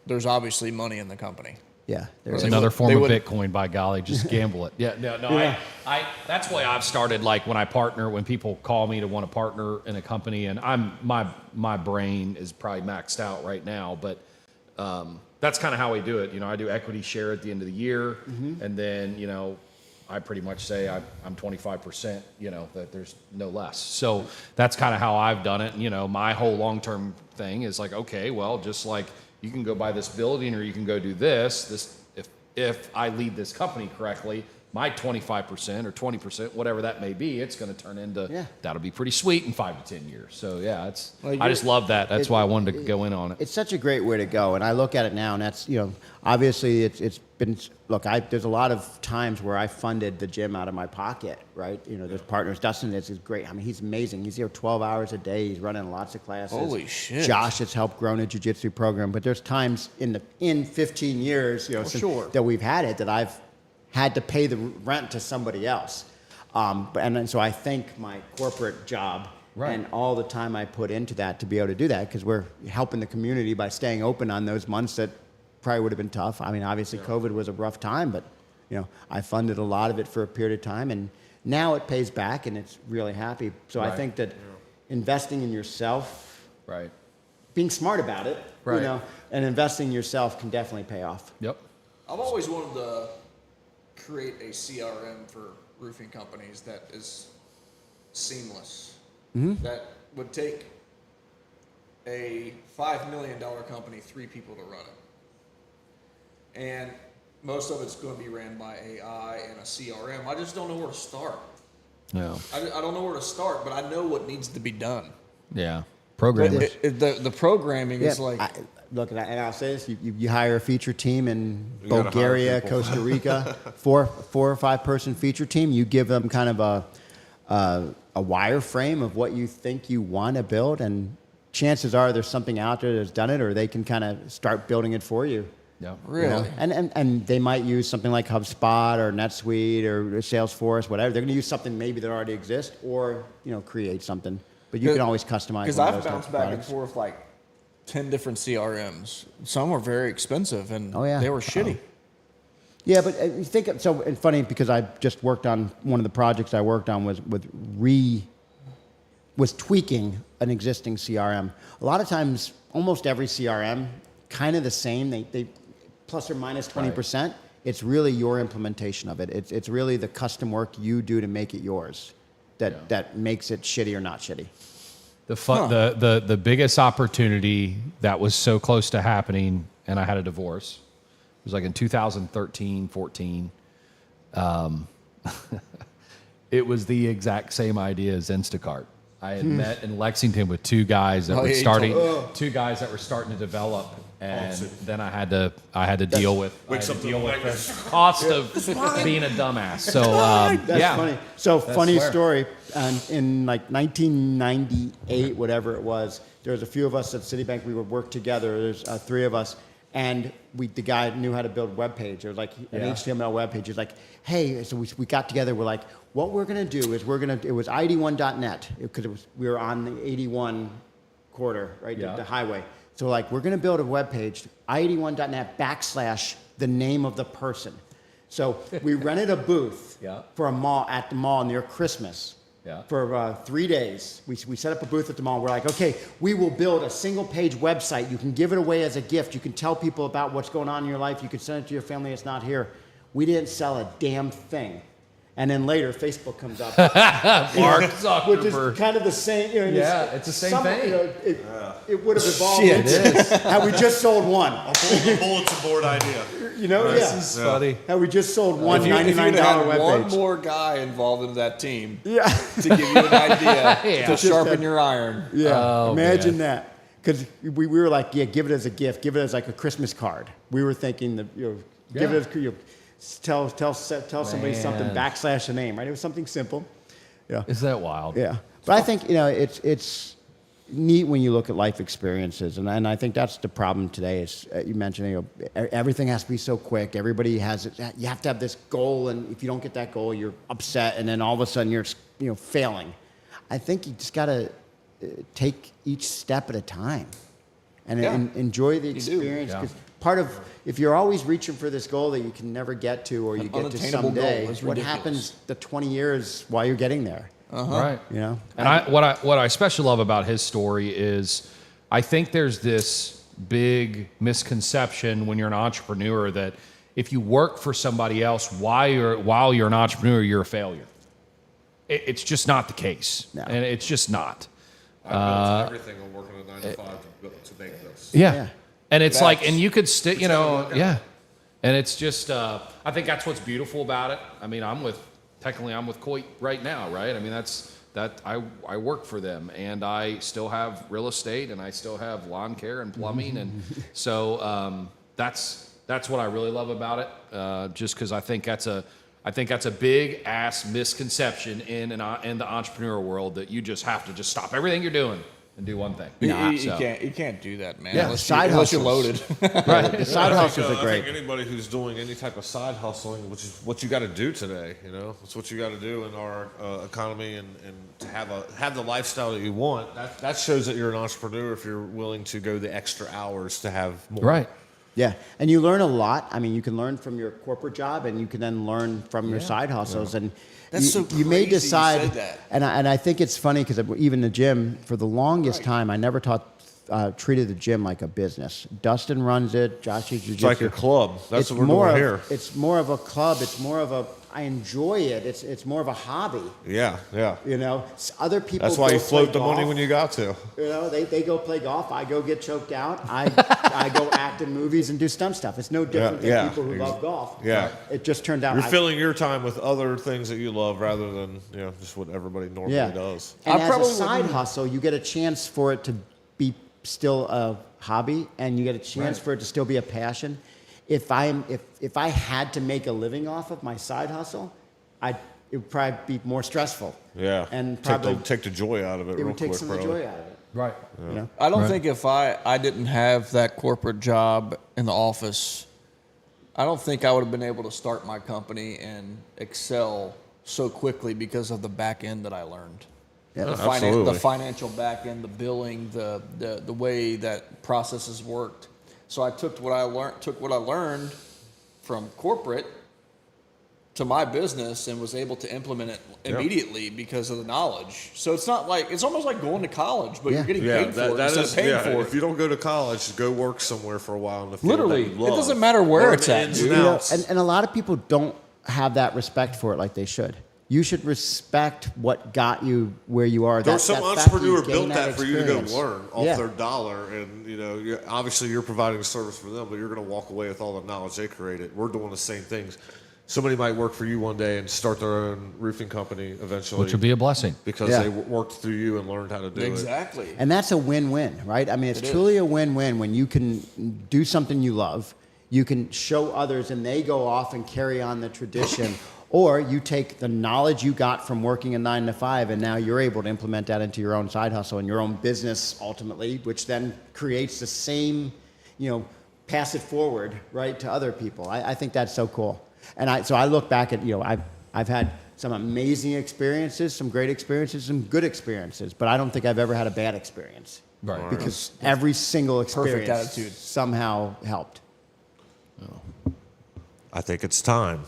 there's obviously money in the company. Yeah. It's There's another would- form they of would- Bitcoin, by golly. Just gamble it. Yeah, no. Yeah. I that's why I've started, like, when I partner, when people call me to want to partner in a company, and my brain is probably maxed out right now, but that's kind of how we do it. I do equity share at the end of the year, and then, I pretty much say I'm 25%, that there's no less. So that's kind of how I've done it. And, my whole long-term thing is like, okay, well, just like you can go buy this building or you can go do this, if I lead this company correctly, my 25% or 20%, whatever that may be, it's going to turn into, that'll be pretty sweet in 5 to 10 years. So yeah, I just love that. That's why I wanted to go in on it. It's such a great way to go, and I look at it now, and that's obviously it's been there's a lot of times where I funded the gym out of my pocket, right? There's partners. Dustin is great. I mean, he's amazing. He's here 12 hours a day. He's running lots of classes. Holy shit! Josh has helped grow a jiu-jitsu program, but there's times in 15 years, that we've had it that I've had to pay the rent to somebody else. And so I think my corporate job and all the time I put into that to be able to do that, because we're helping the community by staying open on those months that probably would have been tough. I mean, obviously COVID was a rough time, but I funded a lot of it for a period of time, and now it pays back, and it's really happy. So I think that investing in yourself, being smart about it, and investing in yourself can definitely pay off. Yep. I've always wanted to create a CRM for roofing companies that is seamless. That would take a $5 million company, 3 people to run it. And most of it's going to be ran by AI and a CRM. I just don't know where to start. No. I don't know where to start, but I know what needs to be done. Yeah. But Programmers. the programming is like... Look, and I'll say this: you hire a feature team in gotta Bulgaria, hire people. Costa Rica, 4 or 5 person feature team. You give them kind of a wireframe of what you think you want to build, and chances are there's something out there that's done it, or they can kind of start building it for you. Yeah. Really? And they might use something like HubSpot or NetSuite or Salesforce, whatever. They're going to use something maybe that already exists, or create something. But you can always customize. Because one of I've those types bounced of back products. and forth like 10 different CRMs. Some were very expensive, and they were shitty. Yeah, but you think so. And funny, because I just worked on one of the projects I worked on was tweaking an existing CRM. A lot of times, almost every CRM kind of the same. They plus or minus 20%. It's really your implementation of it. It's really the custom work you do to make it yours that makes it shitty or not shitty. The biggest opportunity that was so close to happening, and I had a divorce. It was like in 2013, 14. It was the exact same idea as Instacart. I had met in Lexington with 2 guys that were starting to develop, and then I had to deal with the cost of being a dumbass. So That's funny. So funny story. In like 1998, whatever it was, there was a few of us at Citibank. We would work together. There's 3 of us, and the guy knew how to build a web page. It was like an HTML web page. He's like, hey, so we got together. We're like, what we're gonna do is it was ID1.net because we were on the 81 corridor, right, the highway. So like, we're gonna build a web page, ID1.net / the name of the person. So we rented a booth for at the mall near Christmas. For 3 days. We set up a booth at the mall. We're like, okay, we will build a single page website. You can give it away as a gift. You can tell people about what's going on in your life. You can send it to your family that's not here. We didn't sell a damn thing. And then later, Facebook comes up. Mark Zuckerberg. Which is kind of the same. It's the same thing. It would have evolved into had we just sold one. I'll pull the bulletin board idea. This is funny. Had we just sold one If you'd $99 had webpage. one more guy involved in that team Yeah. to give you an idea to sharpen your iron. Yeah, Oh, imagine man. that. Because we were like, give it as a gift, give it as like a Christmas card. We were thinking that give it as tell somebody something / the name, right? It was something simple. Yeah. Is that wild? Yeah. But I think it's neat when you look at life experiences, and I think that's the problem today. Is you mentioned everything has to be so quick. Everybody has it. You have to have this goal, and if you don't get that goal, you're upset, and then all of a sudden you're failing. I think you just gotta take each step at a time, and Yeah. enjoy the do. experience. Yeah. 'Cause part of if you're always reaching for this goal that you can never get to, or you get to unattainable goal someday, is what ridiculous. happens the 20 years while you're getting there? Right. You know, And what I especially love about his story is I think there's this big misconception when you're an entrepreneur that if you work for somebody else while you're an entrepreneur, you're a failure. It's just not the case. No. And it's just not. I built everything on working a 9 to 5 to make this. Yeah. Yeah. And it's Facts. like, and you could still, yeah. And it's just, I think that's what's beautiful about it. I mean, I'm with Coit right now, right? I mean, I work for them, and I still have real estate, and I still have lawn care and plumbing, and so that's what I really love about it. Just because I think that's a big ass misconception in the entrepreneur world that you just have to just stop everything you're doing and do one thing. You can't do that, man. Yeah, unless, side unless you're hustles. loaded. Right. the side hustles are I great. think anybody who's doing any type of side hustling, which is what you got to do today, it's what you got to do in our economy, and to have the lifestyle that you want. That shows that you're an entrepreneur if you're willing to go the extra hours to have more. Right. Yeah, and you learn a lot. I mean, you can learn from your corporate job, and you can then learn from your side hustles. And That's you, so you may crazy you decide. said that. And I think it's funny because even the gym, for the longest time, I never treated the gym like a business. Dustin runs it. Josh is jiu-jitsu. It's like a club. That's what we're more doing of, here. It's more of a club. It's more of a. I enjoy it. It's more of a hobby. Yeah. Other people. That's why go you float play the money golf. when you got to. They go play golf. I go get choked out. I go act in movies and do stunt stuff. It's no different than people who love golf. Yeah. It just turned out. You're filling your time with other things that you love rather than just what everybody normally does. And I as probably a side wouldn't- hustle, you get a chance for it to be still a hobby, and you get a chance for it to still be a passion. If I had to make a living off of my side hustle, it would probably be more stressful. Yeah. And probably take the joy out of it it real would take quick, some of the probably. joy out of it. Right. You know? I don't think if I didn't have that corporate job in the office, I don't think I would have been able to start my company and excel so quickly because of the back end that I learned. Yeah. Absolutely. The financial back end, the billing, the way that processes worked. So I took what I learned from corporate to my business and was able to implement it immediately because of the knowledge. So it's almost like going to college, but you're getting paid for it instead of paying for If it. you don't go to college, go work somewhere for a while in the field Literally, that it you love. doesn't matter where Learn it's the at, ins dude. and You know, outs. And a lot of people don't have that respect for it like they should. You should respect what got you where you are. There's some that fact that entrepreneur you gained built that for you to go experience. learn off Yeah. their dollar, and obviously you're providing a service for them, but you're going to walk away with all the knowledge they created. We're doing the same things. Somebody might work for you one day and start their own roofing company eventually, Which would be a blessing. because Yeah. they worked through you and learned how to do it. Exactly. And that's a win-win, right? I mean, it's truly a win-win when you can do something you love, you can show others, and they go off and carry on the tradition. Or you take the knowledge you got from working a 9 to 5, and now you're able to implement that into your own side hustle and your own business ultimately, which then creates the same, pass it forward, right, to other people. I think that's so cool. And so I look back at, I've had some amazing experiences, some great experiences, some good experiences, but I don't think I've ever had a bad experience. Right. Because every single experience attitude. somehow helped. I think it's time.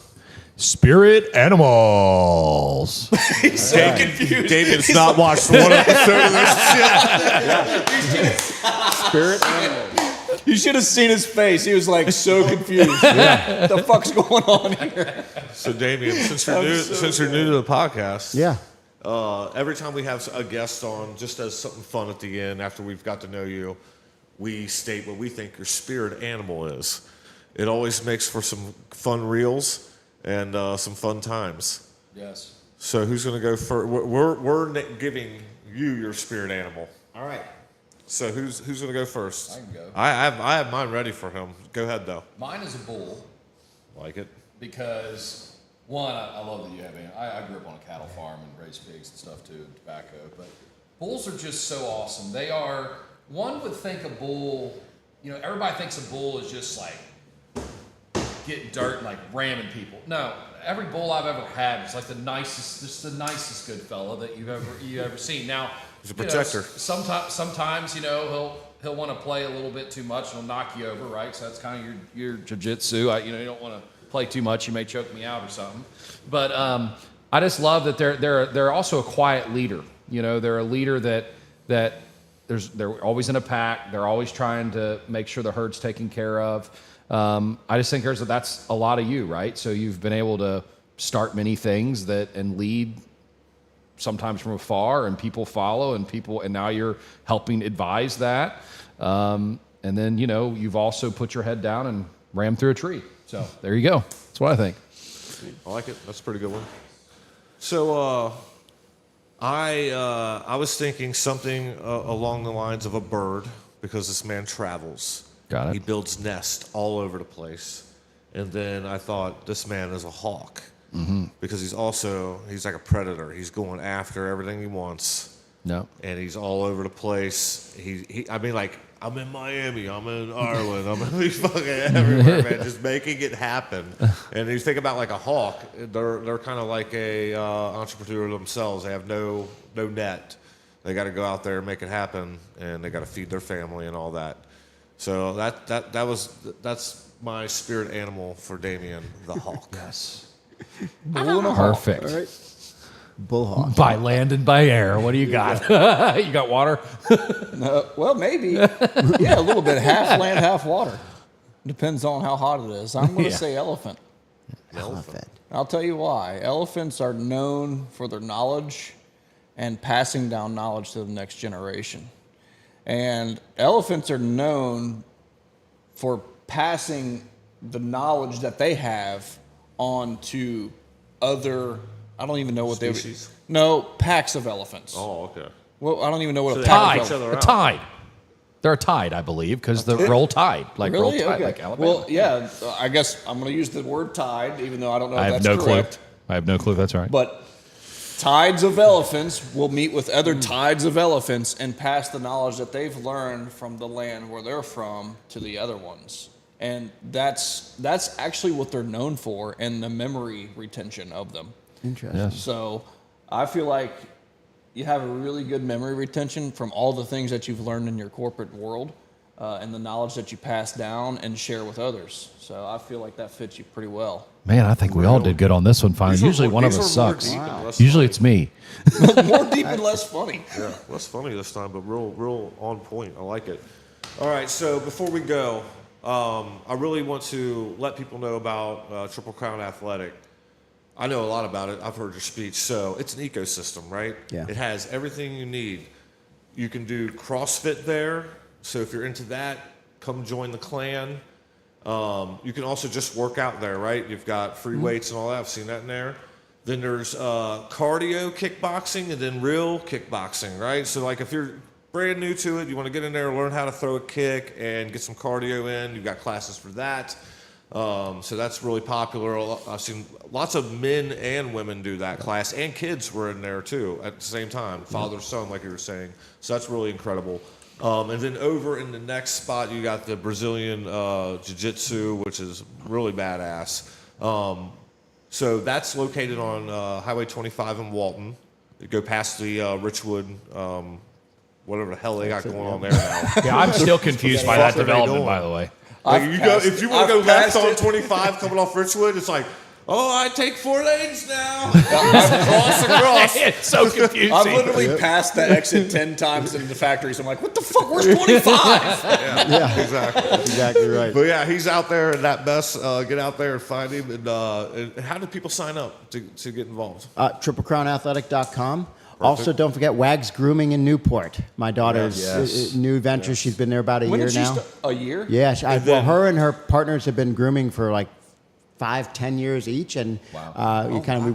Spirit animals. He's so confused. Damian's not watched one episode of this shit. Spirit animals. You should have seen his face. He was like so confused. What the fuck's going on here? So Damian, since you're new to the podcast, Yeah. every time we have a guest on, just as something fun at the end after we've got to know you, we state what we think your spirit animal is. It always makes for some fun reels and some fun times. Yes. So who's going to go first? We're giving you your spirit animal. All right. So who's going to go first? I can go. I have mine ready for him. Go ahead though. Mine is a bull Like it? because, one, I love that you have it. I grew up on a cattle farm and raised pigs and stuff too, and tobacco. But bulls are just so awesome. They are, one would think a bull, everybody thinks a bull is just like getting dirt and like ramming people. No, every bull I've ever had is like the nicest good fella that you ever seen. Now he's a protector. Sometimes he'll want to play a little bit too much and he'll knock you over, right? So that's kind of your jiu-jitsu. You don't want to play too much, you may choke me out or something. But I just love that they're also a quiet leader. They're a leader that they're always in a pack. They're always trying to make sure the herd's taken care of. I just think that's a lot of you, right? So you've been able to start many things and lead sometimes from afar, and people follow, and now you're helping advise that. And then you've also put your head down and rammed through a tree. So there you go. That's what I think. I like it. That's a pretty good one. So I was thinking something along the lines of a bird, because this man travels. Got it. He builds nests all over the place. And then I thought, this man is a hawk. Mm-hmm. Because he's like a predator. He's going after everything he wants. No. And he's all over the place. I'm in Miami, I'm in Ireland, he's fucking everywhere, man, just making it happen. And you think about like a hawk, they're kind of like a entrepreneur themselves. They have no net. They got to go out there and make it happen, and they got to feed their family and all that. So that's my spirit animal for Damian, the hawk. Yes. All Perfect. right. Bullhawk. By land and by air. What do you got? You got water? Well, maybe. Yeah, a little bit. Half land, half water. Depends on how hot it is. I'm going to say elephant. Elephant. I'll tell you why. Elephants are known for their knowledge and passing down knowledge to the next generation. And elephants are known for passing the knowledge that they have on to other, I don't even know what Species? No, packs of elephants. Oh, okay. Well, I don't even know what So a they pack help of each other elephants. out. A tide. They're a tide, I believe, because the roll tide. Like roll Really? tide, Okay. like Alabama. Well, yeah, I guess I'm going to use the word tide, even though I don't know I if have that's no correct. clue. I have no clue if that's right. But tides of elephants will meet with other tides of elephants and pass the knowledge that they've learned from the land where they're from to the other ones. And that's actually what they're known for, and the memory retention of them. Interesting. Yes. So I feel like you have a really good memory retention from all the things that you've learned in your corporate world and the knowledge that you pass down and share with others. So I feel like that fits you pretty well. Man, I think we all did good on this one. Fine. Usually one of us sucks. Usually it's me. More deep and less funny. Yeah, less funny this time, but real on point. I like it. All right, so before we go, I really want to let people know about Triple Crown Athletic. I know a lot about it. I've heard your speech. So it's an ecosystem, right? Yeah. It has everything you need. You can do CrossFit there. So if you're into that, come join the clan. You can also just work out there, right? You've got free weights and all that. I've seen that in there. Then there's cardio kickboxing and then real kickboxing, right? So like if you're brand new to it, you want to get in there, learn how to throw a kick and get some cardio in. You've got classes for that. So that's really popular. I've seen lots of men and women do that class, and kids were in there too at the same time, father, son, like you were saying. So that's really incredible. And then over in the next spot, you got the Brazilian Jiu-Jitsu, which is really badass. So that's located on Highway 25 in Walton. You go past the Richwood, whatever the hell they got going on there now. Yeah, I'm still confused by that What are they development, doing? by the way. Like if you want to go left on it. 25 coming off Richwood, it's like, oh, I take 4 lanes now. Across. It's so confusing. I've literally passed that exit 10 times in the factories. I'm like, what the fuck? Where's 25? Yeah, exactly. That's exactly right. But yeah, he's out there in that mess. Get out there and find him. And how do people sign up to get involved? TripleCrownAthletic.com. Also, don't forget Wags Grooming in Newport. My daughter's new venture. She's been there about a When year did she now. a year? Yeah, well, her and her partners have been grooming for like 5-10 years each, and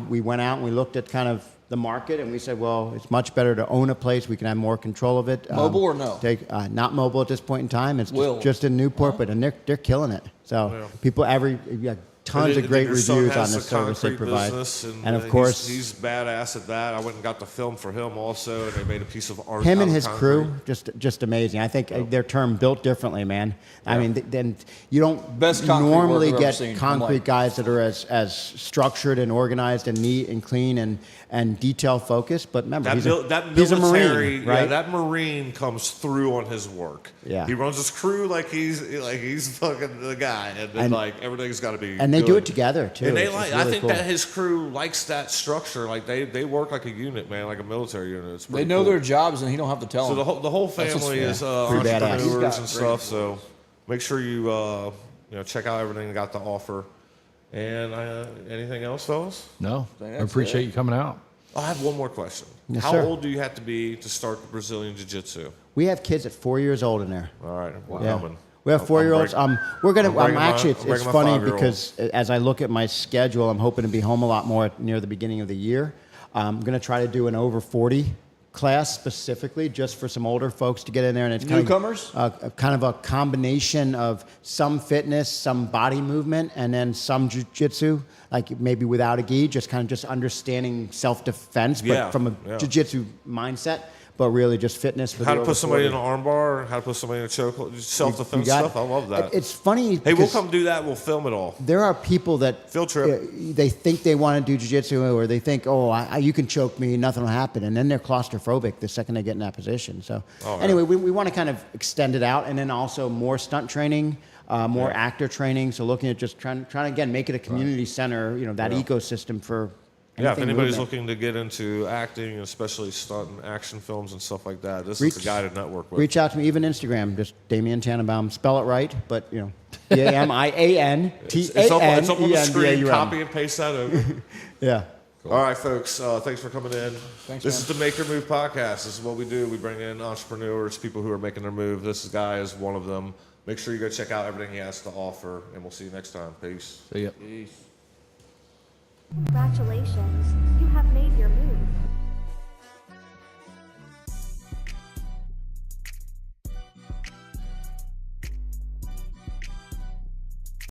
we went out and we looked at kind of the market, and we said, well, it's much better to own a place. We can have more control of it. Mobile or no? Not mobile at this point in time. It's Will. just in Newport, and they're killing it. So people tons of great Your son reviews on has the a service they concrete provide. business, And of course, he's badass at that. I went and got the film for him also, and they made a piece of art. him out and of his concrete. crew, just amazing. I think their term built differently, man. I mean, then you don't Best concrete normally work I've ever get seen. I'm concrete like- guys that are as structured and organized and neat and clean and detail focused. But remember, he's a Marine, right? Yeah, that Marine comes through on his work. Yeah. He runs his crew like he's fucking the guy, and then like everything's got to be. And they do good. it together too. And they It's like. really I think cool. that his crew likes that structure. Like they work like a unit, man, like a military unit. It's They pretty know cool. their jobs, and he don't have to tell So them. the whole That's what's family fair. is Pretty badass. entrepreneurs He's got and great stuff. So make sure you check out everything they got to offer. And anything else, fellas? No, think I that's appreciate it. you coming out. I have one more question. Yes, How sir. old do you have to be to start Brazilian Jiu-Jitsu? We have kids at 4 years old in there. All right, we're Yeah. coming. We have 4-year-olds. We're gonna. I'm bringing my- Actually, I'm it's bringing my funny 5-year-old. because as I look at my schedule, I'm hoping to be home a lot more near the beginning of the year. I'm gonna try to do an over 40 class specifically just for some older folks to get in there, and it's Newcomers? kind of a combination of some fitness, some body movement, and then some jiu-jitsu, like maybe without a gi, just kind of just understanding self-defense, but Yeah, from a yeah. jiu-jitsu mindset. But really just fitness. For How the to over put somebody 40. in an armbar, how to put somebody in a choke, self-defense You got stuff. I love that. It's funny. Hey, we'll because come do that. We'll film it all. There are people that Field trip. They think they want to do jiu-jitsu, or they think, oh, you can choke me, nothing will happen, and then they're claustrophobic the second they get in that position. So yeah. anyway, we want to kind of extend it out, and then also more stunt training, more actor training. So looking at just trying to again make it a community center, that ecosystem for. Yeah, if anything anybody's movement. looking to get into acting, and especially stunt and action films and stuff like that, this is the guy to network with. Reach out to me, even Instagram, just Damian Tanenbaum. Spell it right, but Damian It's up on the screen. Tanenbaum. Copy and paste that over. Yeah. All right, folks. Thanks for coming in. Thanks, This man. is the Make Your Move podcast. This is what we do. We bring in entrepreneurs, people who are making their move. This guy is one of them. Make sure you go check out everything he has to offer, and we'll see you next time. Peace. See ya. Peace. Congratulations, you have made your move.